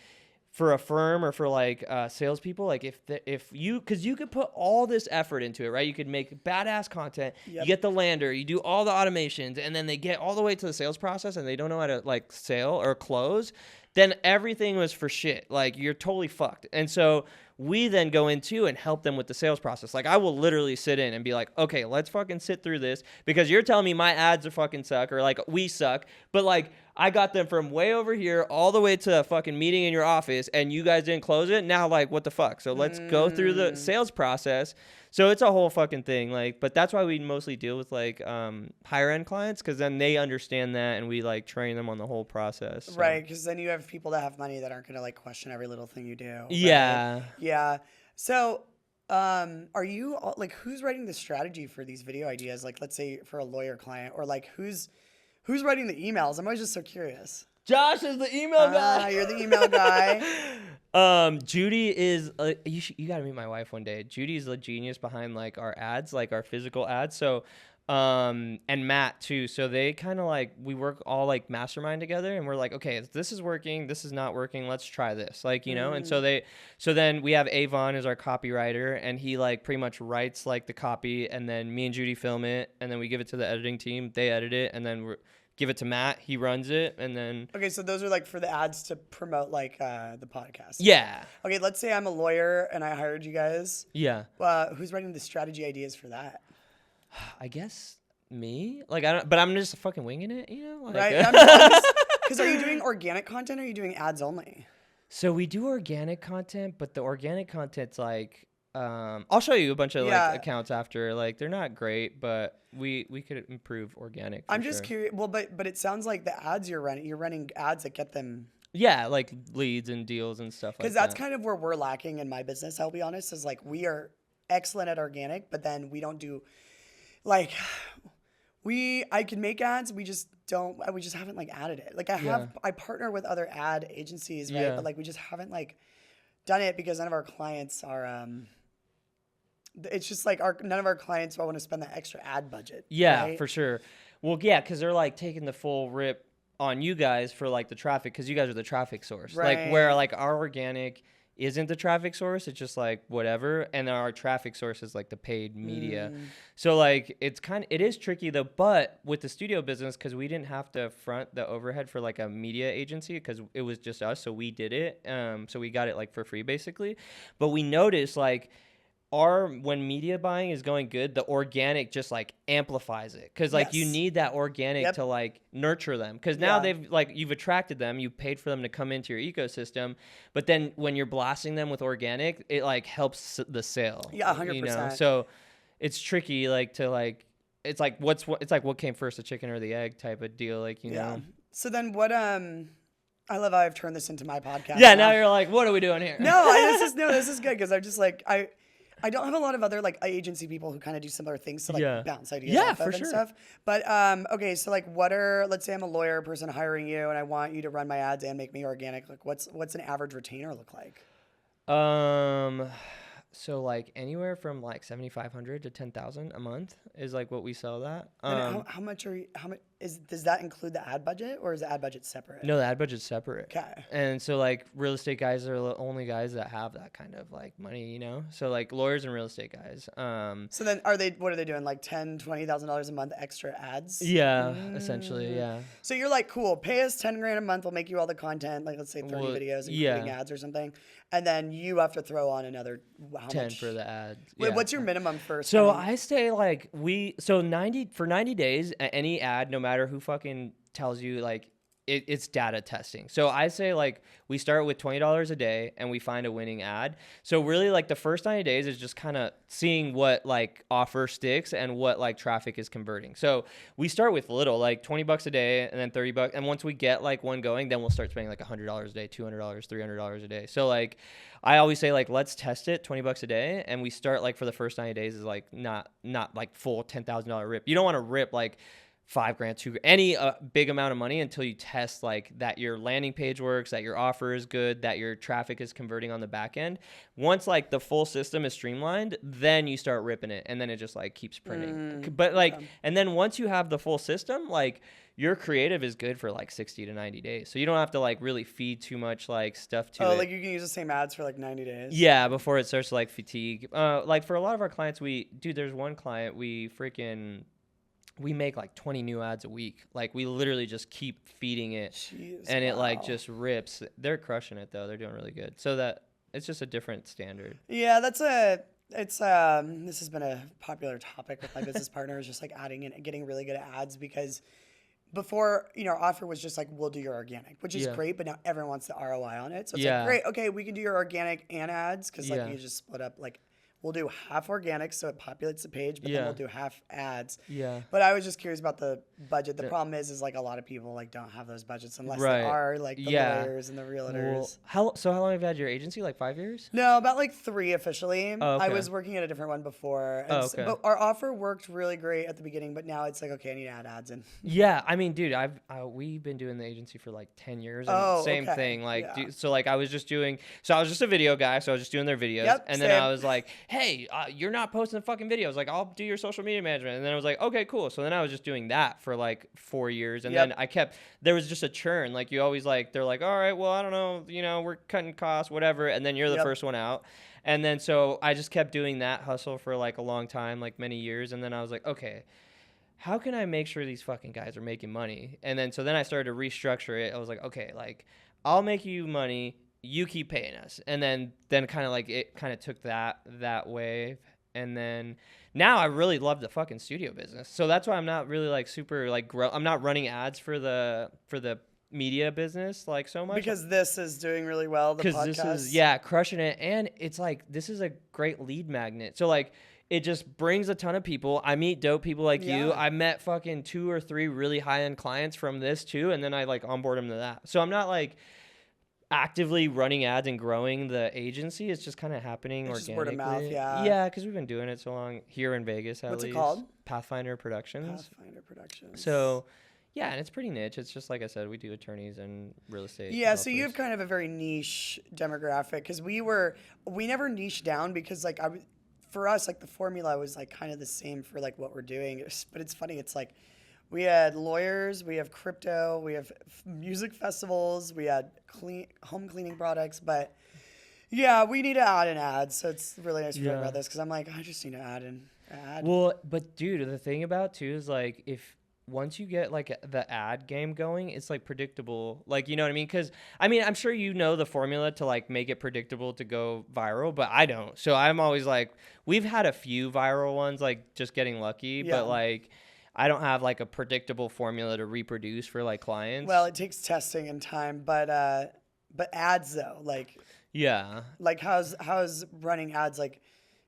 for a firm or for like salespeople, like because you could put all this effort into it, right? You could make badass content, you get the lander, you do all the automations, and then they get all the way to the sales process and they don't know how to like sell or close. Then everything was for shit. Like you're totally fucked. And so we then go into and help them with the sales process. Like I will literally sit in and be like, okay, let's fucking sit through this because you're telling me my ads are fucking suck, or like we suck. But like I got them from way over here all the way to a fucking meeting in your office and you guys didn't close it. Now like what the fuck? So let's go through the sales process. So it's a whole fucking thing. Like, but that's why we mostly deal with like higher end clients, because then they understand that and we like train them on the whole process. So. Right, because then you have people that have money that aren't gonna like question every little thing you do. Right? Yeah. Yeah. So are you like, who's writing the strategy for these video ideas? Like let's say for a lawyer client, or like who's writing the emails? I'm always just so curious. Josh is the email guy. You're the email guy. Judy is you gotta meet my wife one day. Judy's the genius behind like our ads, like our physical ads. So and Matt too. So they kind of like, we work all like mastermind together, and we're like, okay, this is working, this is not working, let's try this, like, you know. And so then we have Avon as our copywriter, and he like pretty much writes like the copy, and then me and Judy film it, and then we give it to the editing team, they edit it, and then give it to Matt, he runs it, and then... Okay, so those are like for the ads to promote like the podcast. Yeah. Okay, let's say I'm a lawyer and I hired you guys. Yeah. Who's writing the strategy ideas for that? I guess me. Like but I'm just fucking winging it, you know? Like, right. Because are you doing organic content, or are you doing ads only? So we do organic content, but the organic content's like... I'll show you a bunch of like accounts after. Like they're not great, but we could improve organic. I'm just curious. Well, but it sounds like the ads you're running ads that get them Yeah, like leads and deals and stuff like Because that. that's kind of where we're lacking in my business, I'll be honest, is like we are excellent at organic, but then we don't do like I can make ads, we just haven't like added it. Like I partner with other ad agencies, right? Yeah. But like we just haven't like done it because none of our clients are it's just like none of our clients want to spend that extra ad budget. Yeah, right? for sure. Well, yeah, because they're like taking the full rip on you guys for like the traffic, because you guys are the traffic source. Like where Right. like our organic isn't the traffic source, it's just like whatever, and then our traffic source is like the paid media. So like it is tricky though, but with the studio business, because we didn't have to front the overhead for like a media agency because it was just us, so we did it. So we got it like for free basically, but we noticed like when media buying is going good, the organic just like amplifies it, because like you Yes. need that organic Yep. to like nurture them, because now Yeah. you've attracted them, you paid for them to come into your ecosystem, but then when you're blasting them with organic, it like helps the sale. Yeah, 100%. So it's tricky, like to like it's like what came first, the chicken or the egg type of deal, like Yeah. know. So then what I love how I've turned this into my podcast. Yeah, now you're like, what are we doing here? This is good because I'm just like I don't have a lot of other like agency people who kind of do similar things to like Yeah. bounce ideas Yeah, off of for and sure. stuff. But okay, so like let's say I'm a lawyer person hiring you and I want you to run my ads and make me organic. Like what's an average retainer look like? So like anywhere from like 7,500 to 10,000 a month is like what we sell that. And how much does that include the ad budget or is the ad budget separate? No, the ad budget's separate. Okay. And so like real estate guys are the only guys that have that kind of like money, So like lawyers and real estate guys. So then what are they doing? Like $20,000 a month extra ads? Yeah, essentially, yeah. So you're like, cool, pay us 10 grand a month. We'll make you all the content, like let's say 30 Well, videos, yeah. including ads or something. And then you have to throw on another, how 10 much? for the ads. Wait, Yeah. what's your minimum for So spending? I say like 90 days, any ad, no matter who fucking tells you, like it's data testing. So I say like we start with $20 a day and we find a winning ad. So really like the first 90 days is just kind of seeing what like offer sticks and what like traffic is converting. So we start with little, like $20 a day and then $30. And once we get like one going, then we'll start spending like $100 a day, $200, $300 a day. So like I always say like, let's test it $20 a day. And we start like for the first 90 days is like not like full $10,000 rip. You don't want to rip like $5,000, $2,000, any big amount of money until you test like that your landing page works, that your offer is good, that your traffic is converting on the back end. Once like the full system is streamlined, then you start ripping it, and then it just like keeps printing. But like, and then once you have the full system, like your creative is good for like 60 to 90 days. So you don't have to like really feed too much like stuff to it. Like you can use the same ads for like 90 days. Yeah, before it starts to like fatigue. Like for a lot of our clients, there's one client we make like 20 new ads a week. Like we literally just keep feeding it. Jeez, and it like wow. just rips. They're crushing it though. They're doing really good. So that it's just a different standard. Yeah, this has been a popular topic with my business partners, just like adding and getting really good at ads, because before, our offer was just like, we'll do your organic, which is Yeah. great, but now everyone wants the ROI on it. So it's Yeah. like, great, okay, we can do your organic and ads, because like Yeah. you just split up, like we'll do half organic so it populates the page, but then Yeah. we'll do half ads. Yeah. But I was just curious about the budget. The problem is like a lot of people like don't have those budgets unless Right. they are like the Yeah. lawyers and the realtors. Well, how long have you had your agency? Like 5 years? No, about like 3 officially. Oh, okay. I was working at a different one before. And Oh, okay. but our offer worked really great at the beginning, but now it's like, okay, I need to add ads in. Yeah, I mean, dude, we've been doing the agency for like 10 years. And Oh, same okay. thing. Like, Yeah. so like I was just a video guy. So I was just doing their videos. Yep, and then same. I was like, hey, you're not posting the fucking videos. Like, I'll do your social media management. And then I was like, okay, cool. So then I was just doing that for like 4 years. And Yep. then there was just a churn. Like you always they're like, all right, well, I don't know, we're cutting costs, whatever. And then you're the Yep. first one out. And then so I just kept doing that hustle for like a long time, like many years. And then I was like, okay, how can I make sure these fucking guys are making money? And then so then I started to restructure it. I was like, okay, like I'll make you money, you keep paying us. And then kind of like it kind of took that wave. And then now I really love the fucking studio business. So that's why I'm not really like super like I'm not running ads for the media business like so much. Because this is doing really well, the podcast. This is crushing it. And it's like this is a great lead magnet. So like it just brings a ton of people. I meet dope people like you. Yeah. I met fucking 2 or 3 really high-end clients from this too, and then I like onboard them to that. So I'm not like actively running ads and growing the agency. It's just kind of happening It's just organically. word of mouth, yeah. Yeah, because we've been doing it so long here in Vegas at What's it least. called? Pathfinder Productions. Pathfinder Productions. So, yeah, and it's pretty niche. It's just like I said, we do attorneys and real estate. Yeah, so you have developers. kind of a very niche demographic because we never niched down because like for us like the formula was like kind of the same for like what we're doing. But it's funny, it's like we had lawyers, we have crypto, we have music festivals, we had home cleaning products, but yeah, we need to add an ad. So it's really nice to talk about this because I'm like, I just need to add an ad. Well, but dude, the thing about too is like if once you get like the ad game going, it's like predictable. Like, you know what I mean? Because I mean, I'm sure you know the formula to like make it predictable to go viral, but I don't. So I'm always like, we've had a few viral ones, like just getting lucky, Yeah. but like I don't have like a predictable formula to reproduce for like clients. Well, it takes testing and time, but ads though, yeah. like how's running ads like?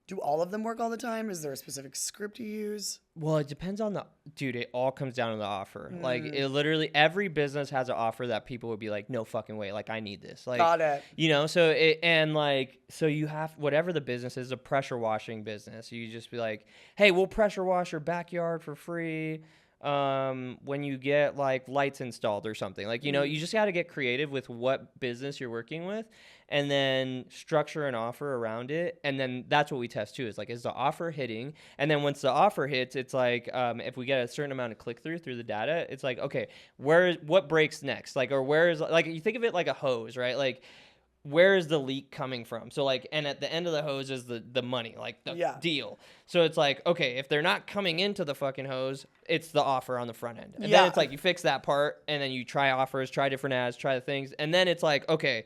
Do all of them work all the time? Is there a specific script you use? Well, it depends on dude, it all comes down to the offer. Like Mm. it literally, every business has an offer that people would be like, no fucking way. Like I need this. Like, Got it. you know, so you have, whatever the business is, a pressure washing business. You just be like, hey, we'll pressure wash your backyard for free. When you get like lights installed or something, like, you know, you just got to get creative with what business you're working with and then structure an offer around it. And then that's what we test too, is like, is the offer hitting? And then once the offer hits, it's like, if we get a certain amount of click through the data, it's like, okay, what breaks next? Like, or where is, like, you think of it like a hose, right? Like, where is the leak coming from? So like, and at the end of the hose is the money, like the deal. So it's like, okay, if they're not coming into the fucking hose, it's the offer on the front end. And then it's like, you fix that part and then you try offers, try different ads, try the things. And then it's like, okay,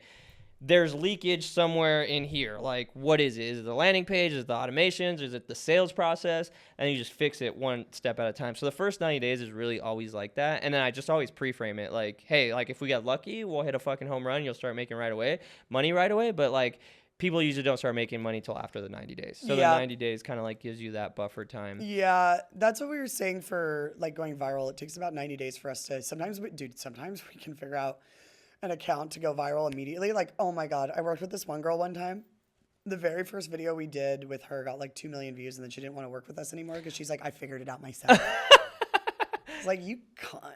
there's leakage somewhere in here. Like, what is it? Is it the landing page? Is it the automations? Is it the sales process? And you just fix it one step at a time. So the first 90 days is really always like that. And then I just always pre-frame it like, hey, like if we get lucky, we'll hit a fucking home run. You'll start making money right away. But like, people usually don't start making money till after the 90 days. So the 90 days kind of like gives you that buffer time. Yeah, that's what we were saying for like going viral. It takes about 90 days for us to, sometimes we can figure out an account to go viral immediately. Like, oh my God, I worked with this one girl one time. The very first video we did with her got like 2 million views, and then she didn't want to work with us anymore because she's like, I figured it out myself. It's like, you cunt.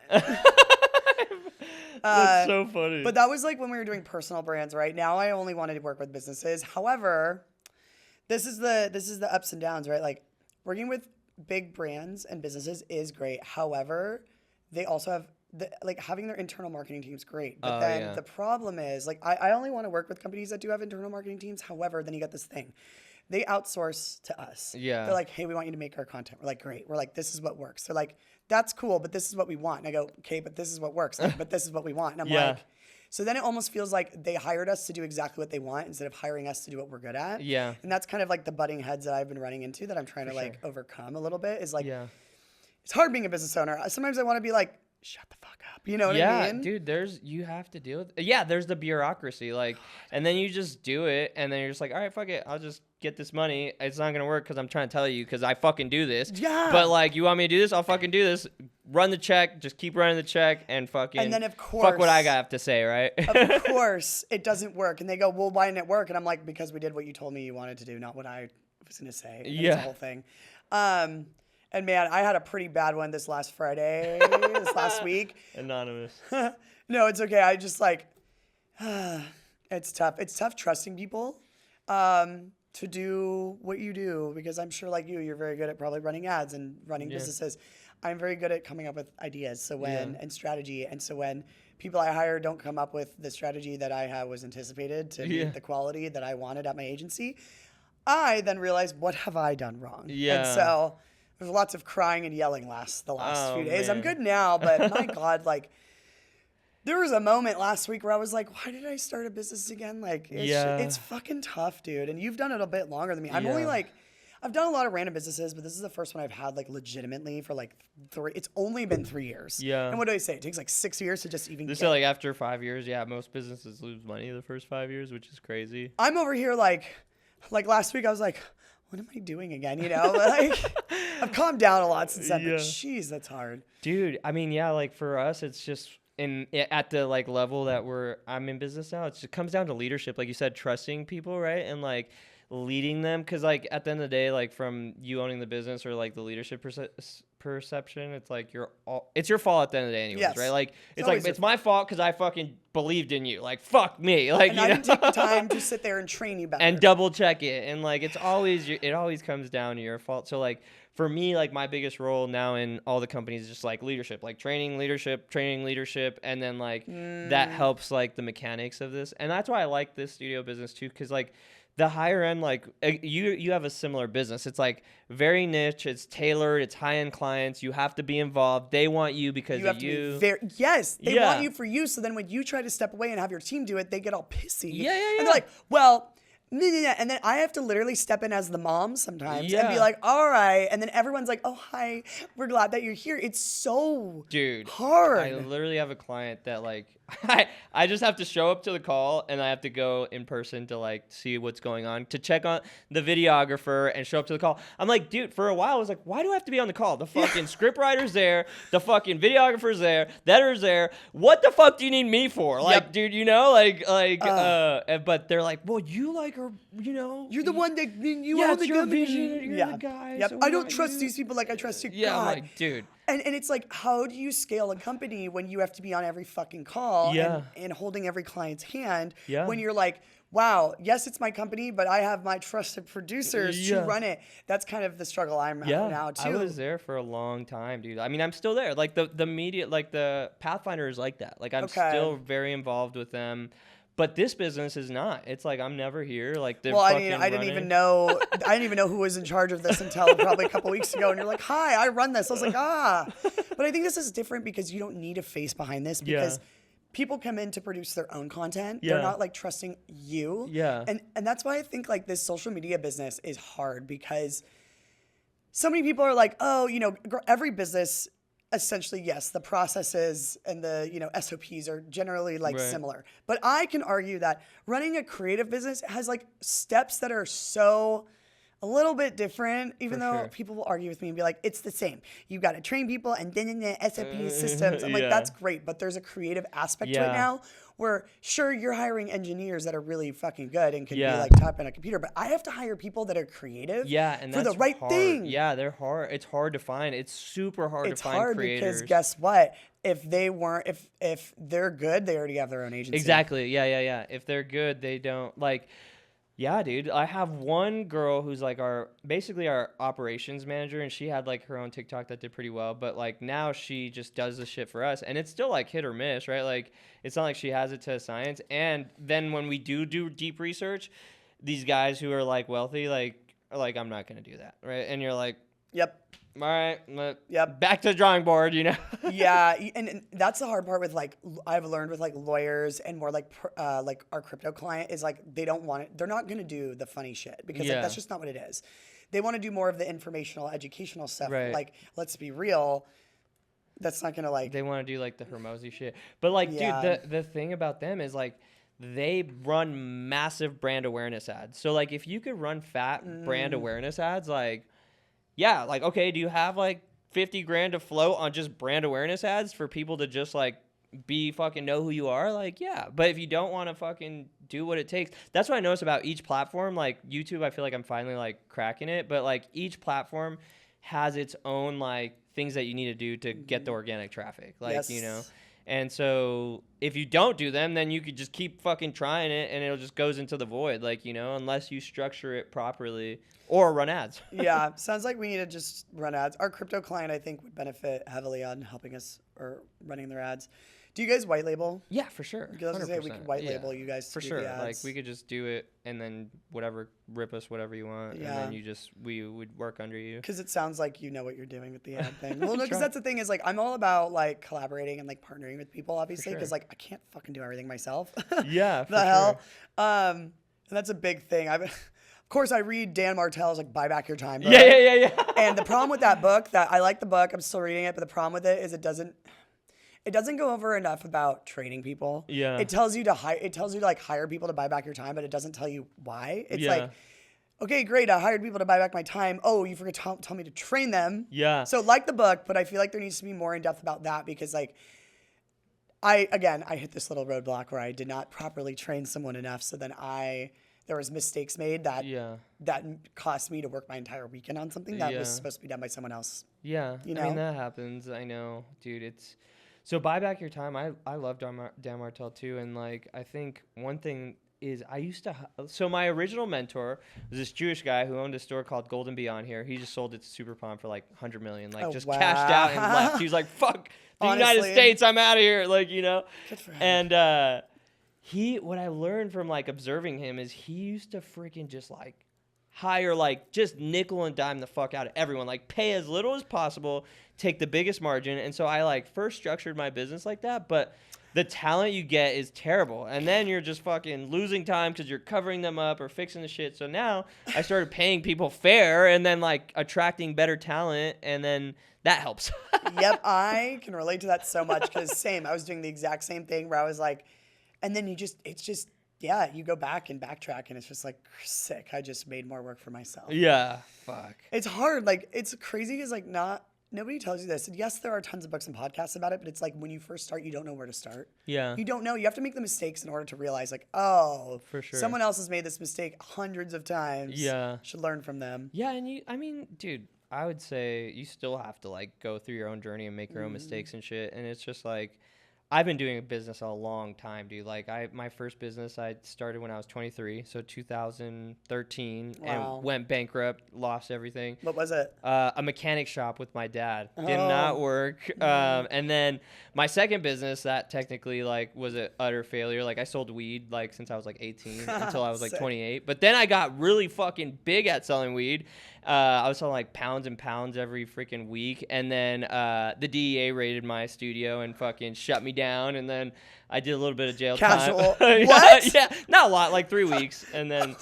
That's so funny. But that was like when we were doing personal brands, right? Now I only wanted to work with businesses. However, this is the ups and downs, right? Like working with big brands and businesses is great. However, they also have like having their internal marketing teams great. But then the problem is like I only want to work with companies that do have internal marketing teams. However, then you get this thing. They outsource to us. Yeah. They're like, hey, we want you to make our content. We're like, great. We're like, this is what works. They're like, that's cool, but this is what we want. And I go, okay, but this is what works. Like, but this is what we want. And I'm like, so then it almost feels like they hired us to do exactly what they want instead of hiring us to do what we're good at. Yeah. And that's kind of like the butting heads that I've been running into that I'm trying to like overcome a little bit is like, it's hard being a business owner. Sometimes I want to be like, shut the fuck up. You know what I mean? Yeah, dude, you have to deal with there's the bureaucracy. Like, and then you just do it and then you're just like, all right, fuck it. I'll just get this money. It's not going to work because I'm trying to tell you because I fucking do this. Yeah. But like, you want me to do this? I'll fucking do this. Run the check. Just keep running the check and fucking. And then of course. Fuck what I have to say, right? Of course, it doesn't work. And they go, well, why didn't it work? And I'm like, because we did what you told me you wanted to do, not what I was going to say. And it's the whole thing. And man, I had a pretty bad one this last Friday, this last week. Anonymous. No, it's okay. I just like, it's tough. It's tough trusting people to do what you do because I'm sure like you're very good at probably running ads and running businesses. I'm very good at coming up with ideas. So and strategy. And so when people I hire don't come up with the strategy that I was anticipated to meet the quality that I wanted at my agency, I then realize, what have I done wrong? Yeah. And so there's lots of crying and yelling the last few days. Man. I'm good now, but my God, like there was a moment last week where I was like, why did I start a business again? Like, it's fucking tough, dude. And you've done it a bit longer than me. I'm only like, I've done a lot of random businesses, but this is the first one I've had like legitimately for like it's only been 3 years. Yeah. And what do I say? It takes like 6 years to just even This get. is like after 5 years, most businesses lose money the first 5 years, which is crazy. I'm over here like last week I was like, what am I doing again? You know, like I've calmed down a lot since then. But geez, that's hard. Dude, I mean, like for us, it's just at the like level that I'm in business now, it comes down to leadership, like you said, trusting people, right? And like leading them, because like at the end of the day, like from you owning the business or like the leadership perception, it's like it's your fault at the end of the day anyways. Yes. Right? Like it's always like it's my fault because I fucking believed in you, like fuck me, like And you I know? didn't take the time to sit there and train you better. and double check it, and like it always comes down to your fault. So like for me, like my biggest role now in all the companies is just like leadership, like training leadership, and then like that helps like the mechanics of this. And that's why I like this studio business too, because like the higher end, like you have a similar business. It's like very niche, it's tailored, it's high end clients. You have to be involved. They want you because You have of to you. be yes, they Yeah. want you for you. So then when you try to step away and have your team do it, they get all pissy. Yeah. And they're like, well, nah. And then I have to literally step in as the mom sometimes and be Yeah. like, all right. And then everyone's like, oh, hi, we're glad that you're here. It's so Dude, hard. I literally have a client that like I just have to show up to the call, and I have to go in person to like see what's going on, to check on the videographer and show up to the call. I'm like, dude, for a while I was like, why do I have to be on the call? The fucking script writer's there, the fucking videographer's there, the editor's there. What the fuck do you need me for? Like, dude, you know, but they're like, well, you like are, you know, You're the one that you yeah, own it's the your company. vision, you're the guy, Yep. so I we don't want trust you. these people like I trust you. Yeah, I'm God. like, dude. And it's like, how do you scale a company when you have to be on every fucking call Yeah. and holding every client's hand Yeah. when you're like, wow, yes, it's my company, but I have my trusted producers to Yeah. run it. That's kind of the struggle I'm at now too. I was there for a long time, dude. I mean, I'm still there. Like the media, like the Pathfinder is like that. Like I'm Okay. still very involved with them. But this business is not. It's like I'm never here. Like they're Well, I fucking mean, I didn't running. even know. I didn't even know who was in charge of this until probably a couple weeks ago. And you're like, "Hi, I run this." I was like, "Ah," but I think this is different because you don't need a face behind this because people come in to produce their own content. Yeah. They're not like trusting you. Yeah. And that's why I think like this social media business is hard because so many people are like, "Oh, you know, every business." Essentially, yes, the processes and the SOPs are generally like Right. similar. But I can argue that running a creative business has like steps that are so a little bit different, even For though sure. people will argue with me and be like, it's the same. You got to train people and then the SOP systems. I'm like, Yeah. that's great, but there's a creative aspect to it Yeah. now where sure you're hiring engineers that are really fucking good and can be Yeah. like type in a computer, but I have to hire people that are creative Yeah, and for that's the right hard. thing. Yeah, they're hard. It's hard to find. It's super hard It's to find hard creators. because guess what? If they weren't, if they're good, they already have their own agency. Exactly. Yeah. If they're good, they don't like. Yeah, dude. I have one girl who's like basically our operations manager, and she had like her own TikTok that did pretty well. But like now she just does the shit for us, and it's still like hit or miss, right? Like it's not like she has it to a science. And then when we do deep research, these guys who are like wealthy, like are like, I'm not gonna do that, right? And you're like, Yep. all right, Yep. back to the drawing board, you know? Yeah, and that's the hard part with like I've learned with like lawyers and more like our crypto client is like they don't want it. They're not gonna do the funny shit because like, Yeah. that's just not what it is. They want to do more of the informational, educational stuff. Right. Like, let's be real. That's not gonna like. They want to do like the Hermosi shit. But like, Yeah. dude, the thing about them is like they run massive brand awareness ads. So like if you could run fat brand awareness ads, like, yeah, like, okay, do you have like 50 grand to float on just brand awareness ads for people to just like be fucking know who you are? Like, yeah. But if you don't want to fucking do what it takes, that's what I notice about each platform. Like YouTube, I feel like I'm finally like cracking it, but like each platform has its own like things that you need to do to get the organic traffic. Like, Yes. you know, and so if you don't do them, then you could just keep fucking trying it and it'll just goes into the void. Like, you know, unless you structure it properly or run ads. Yeah, sounds like we need to just run ads. Our crypto client, I think, would benefit heavily on helping us or running their ads. Do you guys white label? Yeah, for sure. Because I was gonna say we could 100%. white Yeah, label you guys to for do sure. the ads. Like we could just do it and then whatever, rip us whatever you want, and Yeah. then we would work under you. Because it sounds like you know what you're doing with the ad thing. Well, no, because Try. that's the thing is like I'm all about like collaborating and like partnering with people, obviously, sure. because like I can't fucking do everything myself. Yeah, for the hell. sure. And that's a big thing. Of course, I read Dan Martell's like "Buy Back Your Time." book. Yeah. And the problem with that book, that I like the book, I'm still reading it, but the problem with it is it doesn't go over enough about training people. Yeah. It tells you to like hire people to buy back your time, but it doesn't tell you why. It's Yeah. like, okay, great, I hired people to buy back my time. Oh, you forgot to tell me to train them. Yeah. So like the book, but I feel like there needs to be more in depth about that because like I hit this little roadblock where I did not properly train someone enough. So then there was mistakes made that cost me to work my entire weekend on something that was supposed to be done by someone else. Yeah. You know? I mean, that happens. I know, dude. So buy back your time. I love Dan Martell too. And like, I think one thing is so my original mentor was this Jewish guy who owned a store called Golden Beyond here. He just sold it to Super Palm for like $100 million, cashed out and left. He was like, fuck the United States, I'm out of here. Like, you know, good for him. And what I learned from like observing him is he used to freaking just like hire like just nickel and dime the fuck out of everyone, like pay as little as possible, take the biggest margin. And so I like first structured my business like that, but the talent you get is terrible. And then you're just fucking losing time because you're covering them up or fixing the shit. So now I started paying people fair and then like attracting better talent. And then that helps. Yep. I can relate to that so much because I was doing the exact same thing where I was like, and then you go back and backtrack and it's just like, sick. I just made more work for myself. Yeah. Fuck. It's hard. Like, it's crazy because like nobody tells you this. And yes, there are tons of books and podcasts about it, but it's like when you first start, you don't know where to start. Yeah. You don't know. You have to make the mistakes in order to realize like, oh, for sure, someone else has made this mistake hundreds of times. Yeah. Should learn from them. Yeah. And dude, I would say you still have to like go through your own journey and make your own mistakes and shit. And it's just like, I've been doing a business a long time, dude. Like my first business I started when I was 23, so 2013, and went bankrupt, lost everything. What was it? A mechanic shop with my dad. Did not work. And then my second business that technically like was an utter failure. Like I sold weed like since I was like 18 until I was like 28. But then I got really fucking big at selling weed. I was selling like pounds and pounds every freaking week. And then the DEA raided my studio and fucking shut me down. And then I did a little bit of jail time. What? Yeah, not a lot, like 3 weeks. And then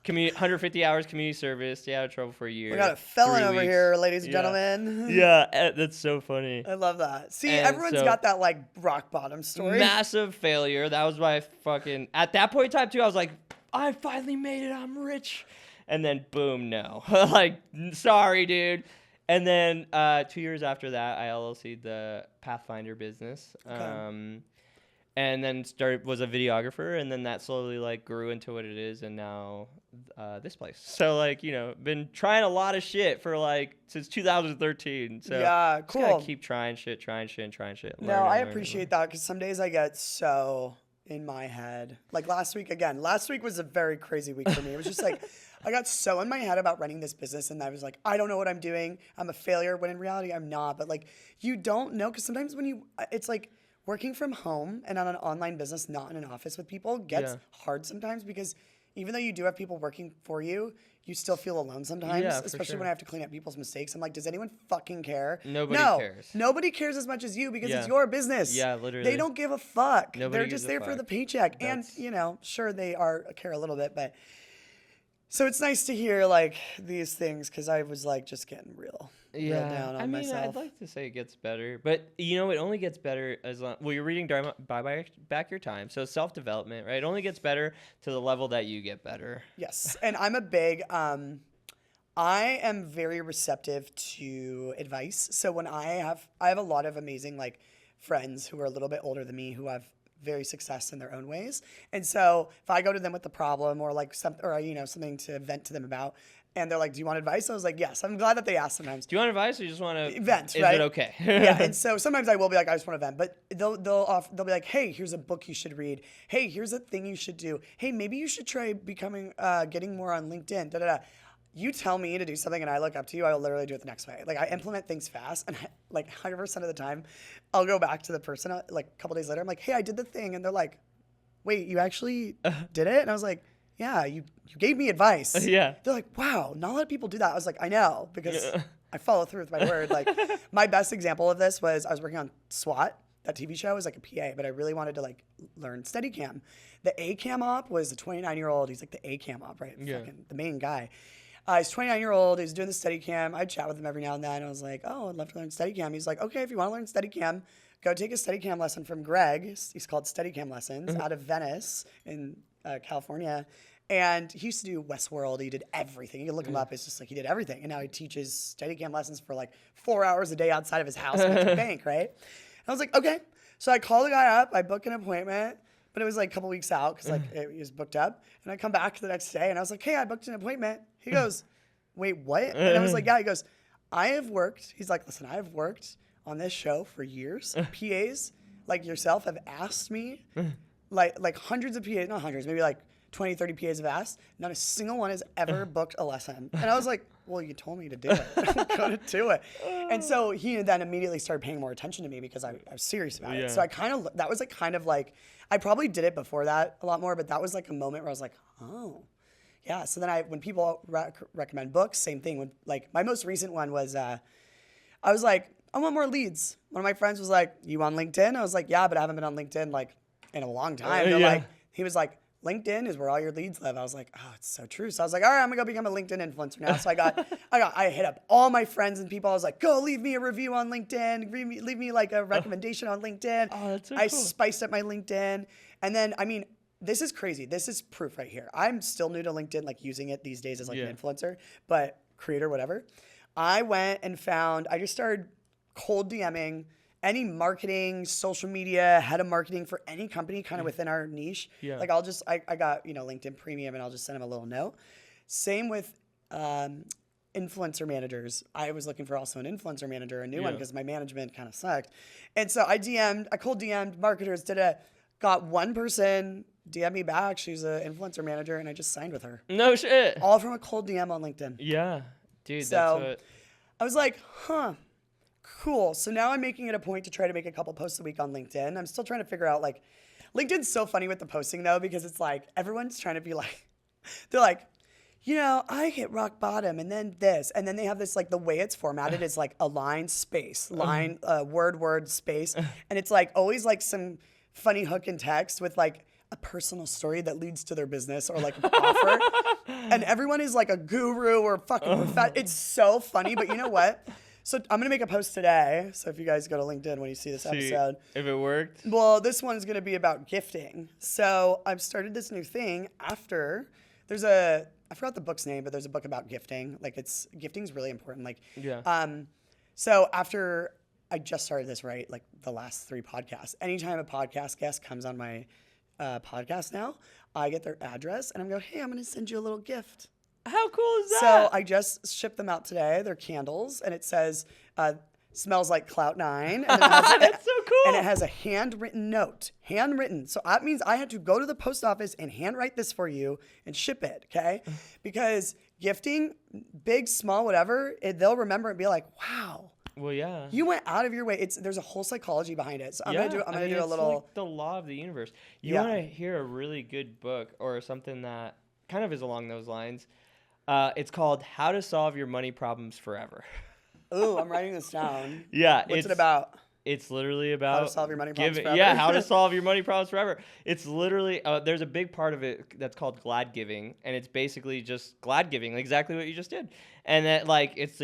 150 hours community service. Stay out of trouble for a year. We got a felon over here, ladies and gentlemen. Yeah, that's so funny. I love that. See, everyone's got that like rock bottom story. Massive failure. That was my fucking... At that point in time, too, I was like, I finally made it. I'm rich. And then, boom, no. Like, sorry, dude. And then 2 years after that, I LLC'd the Pathfinder business. Okay. And then was a videographer. And then that slowly, like, grew into what it is. And now this place. So, like, you know, been trying a lot of shit for, like, since 2013. So, yeah, cool. Just gotta keep trying shit. No, I appreciate that because some days I get so in my head. Like last week was a very crazy week for me. It was just like... I got so in my head about running this business and I was like, I don't know what I'm doing. I'm a failure when in reality I'm not. But like, you don't know because sometimes it's like working from home and on an online business, not in an office with people gets hard sometimes because even though you do have people working for you, you still feel alone sometimes, especially when I have to clean up people's mistakes. I'm like, does anyone fucking care? Nobody cares. Nobody cares as much as you because it's your business. Yeah, literally. They don't give a fuck. Nobody They're just there for the paycheck. And, you know, sure they care a little bit, but... So it's nice to hear like these things because I was like just getting real down on myself. I'd like to say it gets better, but you know it only gets better as long. Well, you're reading Buy Back Your Time, so self-development, right? It only gets better to the level that you get better. Yes, and I'm a big. I am very receptive to advice. So when I have a lot of amazing like friends who are a little bit older than me who have very success in their own ways. And so if I go to them with the problem or like something to vent to them about, and they're like, do you want advice? I was like, yes. I'm glad that they ask sometimes. Do you want advice or you just want to vent? Is right? it okay? Yeah. And so sometimes I will be like, I just want to vent, but they'll be like, hey, here's a book you should read. Hey, here's a thing you should do. Hey, maybe you should try getting more on LinkedIn. Da da da. You tell me to do something and I look up to you, I will literally do it the next way. Like I implement things fast and like 100% of the time I'll go back to the person like a couple days later. I'm like, hey, I did the thing. And they're like, wait, you actually did it? And I was like, yeah, you gave me advice. Yeah. They're like, wow, not a lot of people do that. I was like, I know because I follow through with my word. Like my best example of this was I was working on SWAT. That TV show was like a PA, but I really wanted to like learn Steadicam. The ACAM op was a 29-year-old. He's like the ACAM op, right? Yeah. Fucking the main guy. He's 29-year-old. He's doing the Steadicam. I'd chat with him every now and then. I was like, oh, I'd love to learn Steadicam. He's like, okay, if you want to learn Steadicam, go take a Steadicam lesson from Greg. He's called Steadicam Lessons out of Venice in California. And he used to do Westworld. He did everything. You can look him up. It's just like he did everything. And now he teaches Steadicam lessons for like 4 hours a day outside of his house at the bank, right? And I was like, okay. So I call the guy up, I book an appointment, but it was like a couple weeks out because like it was booked up. And I come back the next day and I was like, hey, I booked an appointment. He goes, wait, what? And I was like, yeah. He goes, he's like, listen, I have worked on this show for years. PAs like yourself have asked me, like hundreds of PAs, not hundreds, maybe like 20, 30 PAs have asked. Not a single one has ever booked a lesson. And I was like, well, you told me to do it. I'm going to do it. And so he then immediately started paying more attention to me because I was serious about it. So that was like kind of like, I probably did it before that a lot more, but that was like a moment where I was like, oh, yeah. So then when people recommend books, same thing. When like my most recent one was, I was like, I want more leads. One of my friends was like, you on LinkedIn? I was like, yeah, but I haven't been on LinkedIn like in a long time. He was like, LinkedIn is where all your leads live. I was like, oh, it's so true. So I was like, all right, I'm gonna go become a LinkedIn influencer now. So I hit up all my friends and people. I was like, go leave me a review on LinkedIn. Leave me like a recommendation on LinkedIn. Oh, that's so I cool. spiced up my LinkedIn. And then, I mean, this is crazy. This is proof right here. I'm still new to LinkedIn, like using it these days as like an influencer, but creator, whatever. I went and I just started cold DMing any marketing, social media, head of marketing for any company kind of within our niche. Yeah. Like I got, LinkedIn Premium and I'll just send them a little note. Same with influencer managers. I was looking for also an influencer manager, a new one, because my management kind of sucked. And so I cold DM'd marketers, got one person DM me back. She's an influencer manager and I just signed with her. No shit. All from a cold DM on LinkedIn. Yeah. Dude, So that's what... I was like, cool. So now I'm making it a point to try to make a couple posts a week on LinkedIn. I'm still trying to figure out like, LinkedIn's so funny with the posting though, because it's like, everyone's trying to be like, they're like, I hit rock bottom and then this, and then they have this, like the way it's formatted is like a line, space, line, word, space. And it's like always like some funny hook in text with like a personal story that leads to their business or like an offer. And everyone is like a guru or fucking it's so funny, but you know what? So I'm going to make a post today. So if you guys go to LinkedIn when you see this episode. If it worked. Well, this one is going to be about gifting. So I've started this new thing after I forgot the book's name, but there's a book about gifting. Like gifting's really important. Like, so after I just started this, right? Like the last 3 podcasts, anytime a podcast guest comes on my podcast now, I get their address and I'm going, hey, I'm going to send you a little gift. How cool is that? So I just shipped them out today. They're candles, and it says, smells like Clout9. And That's so cool. And it has a handwritten note. Handwritten. So that means I had to go to the post office and handwrite this for you and ship it, okay? Because gifting, big, small, whatever, they'll remember and be like, wow. Well, yeah. You went out of your way. There's a whole psychology behind it. So I'm gonna do a little. Like the law of the universe. You want to hear a really good book or something that kind of is along those lines? It's called How to Solve Your Money Problems Forever. Ooh, I'm writing this down. Yeah. What's it about? It's literally about how to solve your money problems forever. Yeah, how to solve your money problems forever. It's literally there's a big part of it that's called glad giving, and it's basically just glad giving, exactly what you just did. And that like it's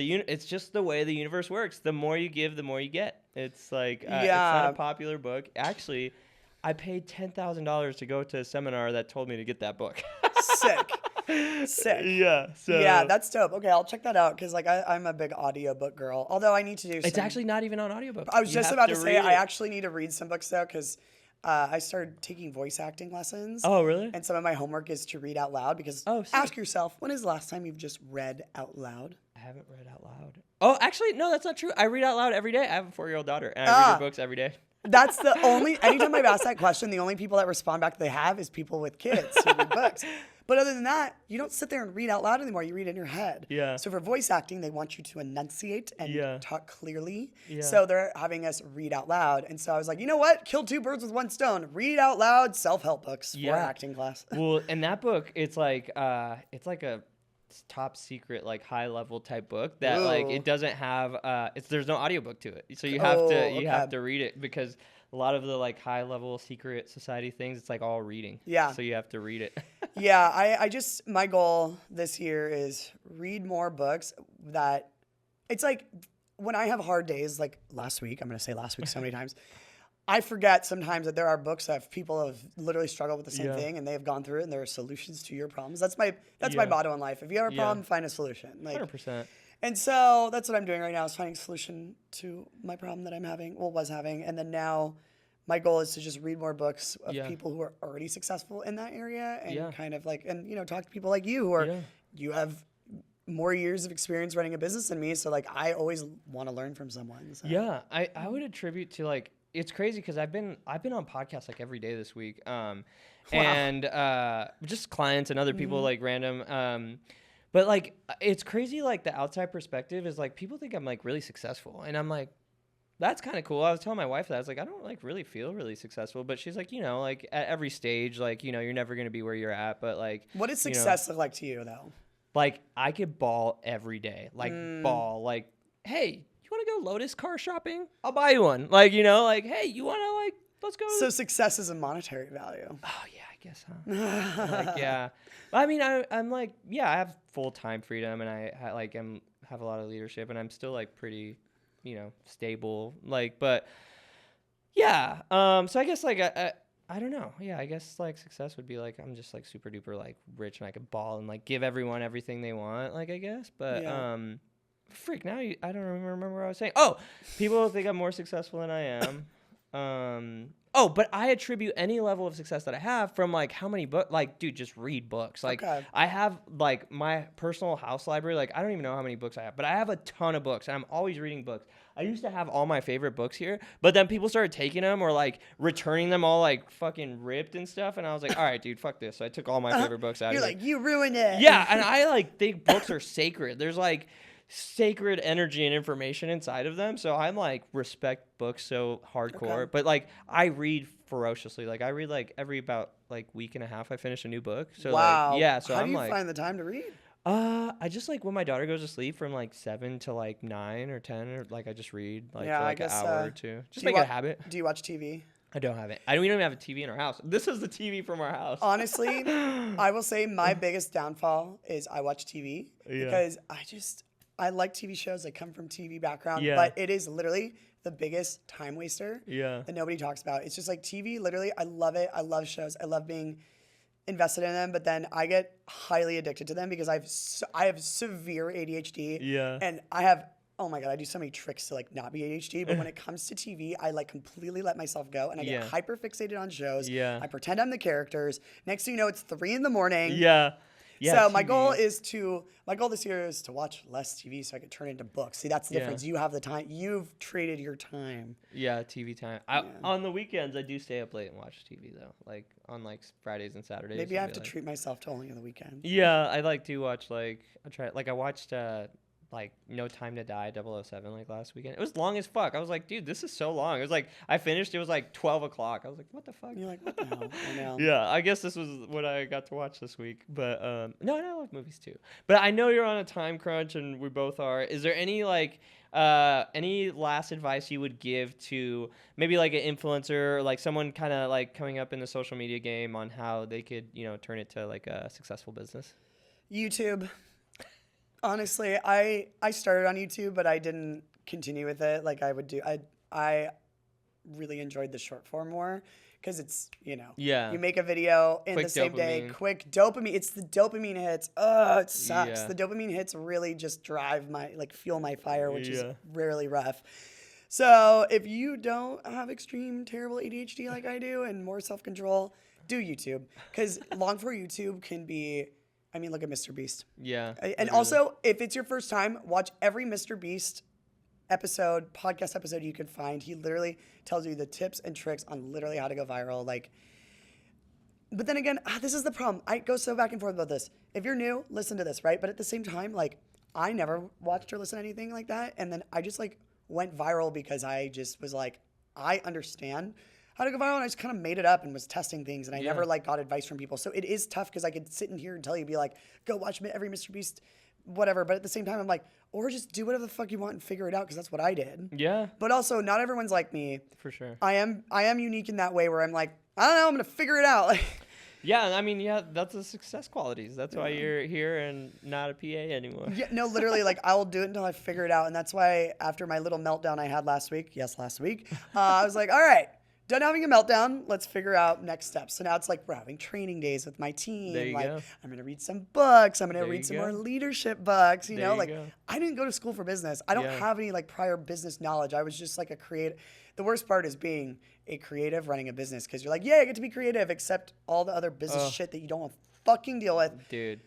just the way the universe works. The more you give, the more you get. It's like it's not a popular book. Actually, I paid $10,000 to go to a seminar that told me to get that book. Sick. Yeah. So yeah, that's dope. Okay, I'll check that out because like I'm a big audiobook girl. Although I need to do. It's actually not even on audiobook. I was just about to say I actually need to read some books though because I started taking voice acting lessons. Oh, really? And some of my homework is to read out loud because ask yourself, when is the last time you've just read out loud? I haven't read out loud. Oh, actually, no, that's not true. I read out loud every day. I have a 4-year-old daughter, and I read her books every day. That's the only, anytime I've asked that question, the only people that respond back they have is people with kids who read books. But other than that, you don't sit there and read out loud anymore. You read in your head. Yeah. So for voice acting, they want you to enunciate and talk clearly. Yeah. So they're having us read out loud. And so I was like, you know what? Kill 2 birds with 1 stone. Read out loud self-help books for acting class. Well, in that book, it's like a top secret, like high level type book that like it doesn't have there's no audiobook to it. So you have to read it because a lot of the like high level secret society things, it's like all reading. Yeah. So you have to read it. Yeah. I just, my goal this year is read more books that it's like when I have hard days, like last week, I'm going to say last week so many times, I forget sometimes that there are books that people have literally struggled with the same thing and they have gone through it and there are solutions to your problems. That's my motto in life. If you have a problem, find a solution. Like, 100%. And so that's what I'm doing right now is finding a solution to my problem that I'm having, was having. And then now my goal is to just read more books of Yeah. people who are already successful in that area and Yeah. kind of like, and, you know, talk to people like you who are, Yeah. you have more years of experience running a business than me. So like, I always want to learn from someone. So. Yeah, I would attribute to like it's crazy because I've been on podcasts like every day this week, and just clients and other people like random, but like it's crazy like the outside perspective is like people think I'm like really successful, and I'm like that's kind of cool. I was telling my wife that I was like I don't like really feel really successful, but she's like you know like at every stage like you know you're never gonna be where you're at, but like What does you know, success look like to you though? like I could ball every day, like ball, like, hey, you want to go Lotus car shopping? I'll buy you one. Like, you know, like, hey, you want to like, let's go. So success is a monetary value. Oh yeah, I guess, huh? Like, yeah. I mean, I'm like, yeah, I have full time freedom, and I like have a lot of leadership, and I'm still like pretty, you know, stable. Like, but yeah. So I guess like I don't know. Yeah, I guess like success would be like I'm just like super duper like rich and I could ball and like give everyone everything they want. Like I guess, but Yeah. freak now I don't remember what I was saying. Oh, people think I'm more successful than I am. Oh, but I attribute any level of success that I have from like how many books. Like, dude, just read books. Like, Okay. I have like my personal house library. Like, I don't even know how many books I have, but I have a ton of books, and I'm always reading books. I used to have all my favorite books here, but then people started taking them or like returning them all like fucking ripped and stuff, and I was like, all right, dude, fuck this. So I took all my favorite books out. You're of like, here. you ruined it. Yeah, and I like think books are sacred. There's like sacred energy and information inside of them. So I'm like respect books so hardcore. Okay. But like I read ferociously. Like I read like every about like week and a half I finish a new book. So Wow. like yeah, so How I'm do you like find the time to read? I just like when my daughter goes to sleep from like 7 to like 9 or 10 or like I just read like Yeah, for I like an guess, hour or two. Just do you make it a wa- habit. Do you watch TV? I don't have it. We don't even have a TV in our house. This is the TV from our house. Honestly, I will say my biggest downfall is I watch TV Yeah. because I like TV shows. I come from TV background, Yeah. but it is literally the biggest time waster Yeah. that nobody talks about. It's just like TV, literally, I love it. I love shows. I love being invested in them, but then I get highly addicted to them because I have severe ADHD. Yeah. And I have, oh my God, I do so many tricks to like not be ADHD, but when it comes to TV, I like completely let myself go and I get Yeah. hyper fixated on shows. Yeah. I pretend I'm the characters. Next thing you know, it's 3 a.m. Yeah. Yeah. So my TV. goal this year is to watch less TV so I could turn into books. See, that's the Yeah. difference. You have the time. You've traded your time. Yeah, TV time. On the weekends, I do stay up late and watch TV though, like on like Fridays and Saturdays. Maybe I I'll have be to like- treat myself to only on the weekend. Yeah, I like to watch like I watched like No Time to Die 007 like last weekend. It was long as fuck. I was like, dude, this is so long. It was like I finished. It was like 12 o'clock. I was like, what the fuck? And you're like, what the hell? I know. Yeah, I guess this was what I got to watch this week. But no, and I love movies too. But I know you're on a time crunch, and we both are. Is there any like any last advice you would give to maybe like an influencer or like someone kind of like coming up in the social media game on how they could turn it to like a successful business? YouTube. Honestly, I started on YouTube, but I didn't continue with it like I would do. I really enjoyed the short form more because it's, Yeah. you make a video in Quick the same day, dopamine. quick dopamine. It's the dopamine hits. Oh, it sucks. Yeah. The dopamine hits really just drive fuel my fire, which is Yeah. rarely rough. So if you don't have extreme, terrible ADHD like I do and more self-control, do YouTube. Because long form YouTube can be, look at Mr. Beast. Yeah. And literally. also, if it's your first time, watch every Mr. Beast podcast episode you could find. He literally tells you the tips and tricks on literally how to go viral. But then again, this is the problem. I go so back and forth about this. If you're new, listen to this, right? But at the same time, I never watched or listened to anything like that. And then I just went viral because I just was like, I understand how to go viral, and I just kind of made it up and was testing things, and I never got advice from people. So it is tough because I could sit in here and tell you, be like, go watch every Mr. Beast, whatever. But at the same time, I'm like, or just do whatever the fuck you want and figure it out, because that's what I did. Yeah, But also, not everyone's like me. for sure. I am unique in that way where I'm like, I don't know, I'm gonna figure it out. Yeah, that's the success qualities. That's why you're here and not a PA anymore. Yeah, no, literally, I'll do it until I figure it out. And that's why after my little meltdown I had last week, I was like, all right, done having a meltdown. Let's figure out next steps. So now it's like we're having training days with my team. There you like go. I'm gonna read some books. I'm gonna There read you some go. more leadership books. You There know, you like go. I didn't go to school for business. I don't Yeah. have any like prior business knowledge. I was just like a creative. The worst part is being a creative running a business because you're like, yeah, I get to be creative, except all the other business shit that you don't want to fucking deal with. Dude.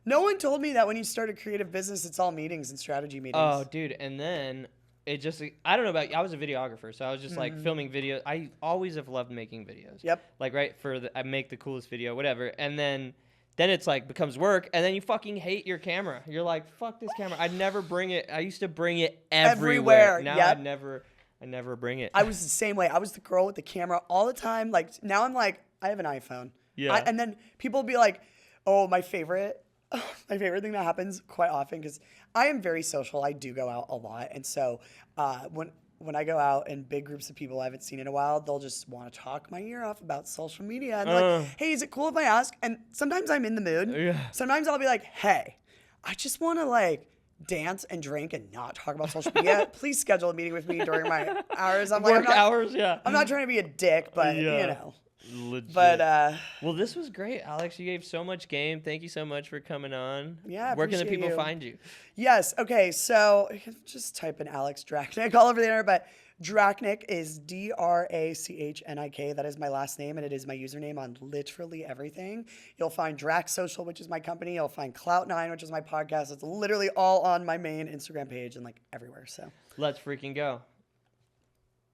No one told me that when you start a creative business, it's all meetings and strategy meetings. Oh, dude. And then it just, I don't know about you. I was a videographer. So I was just like filming videos. I always have loved making videos. Yep. Like, right, I make the coolest video, whatever. And then it's like becomes work. And then you fucking hate your camera. You're like, fuck this camera. I'd never bring it. I used to bring it everywhere. Now Yep. I never bring it. I was the same way. I was the girl with the camera all the time. Like now I'm like, I have an iPhone. Yeah. And then people will be like, oh, my favorite thing that happens quite often, because I am very social. I do go out a lot. And so when I go out in big groups of people I haven't seen in a while, they'll just want to talk my ear off about social media. And they're like, hey, is it cool if I ask? And sometimes I'm in the mood. Yeah. Sometimes I'll be like, hey, I just want to like dance and drink and not talk about social media. Please schedule a meeting with me during my hours. I'm like, Work hours, yeah. I'm not trying to be a dick, but Yeah. you know. Legit. But well, this was great, Alex. You gave so much game. Thank you so much for coming on. Yeah, Where can the appreciate people you. find you? yes, okay, so you can just type in Alex Drachnik all over the internet, but Drachnik is Drachnik. That is my last name, and it is my username on literally everything. You'll find Drac Social, which is my company. You'll find Clout9, which is my podcast. It's literally all on my main Instagram page and like everywhere. So Let's freaking go.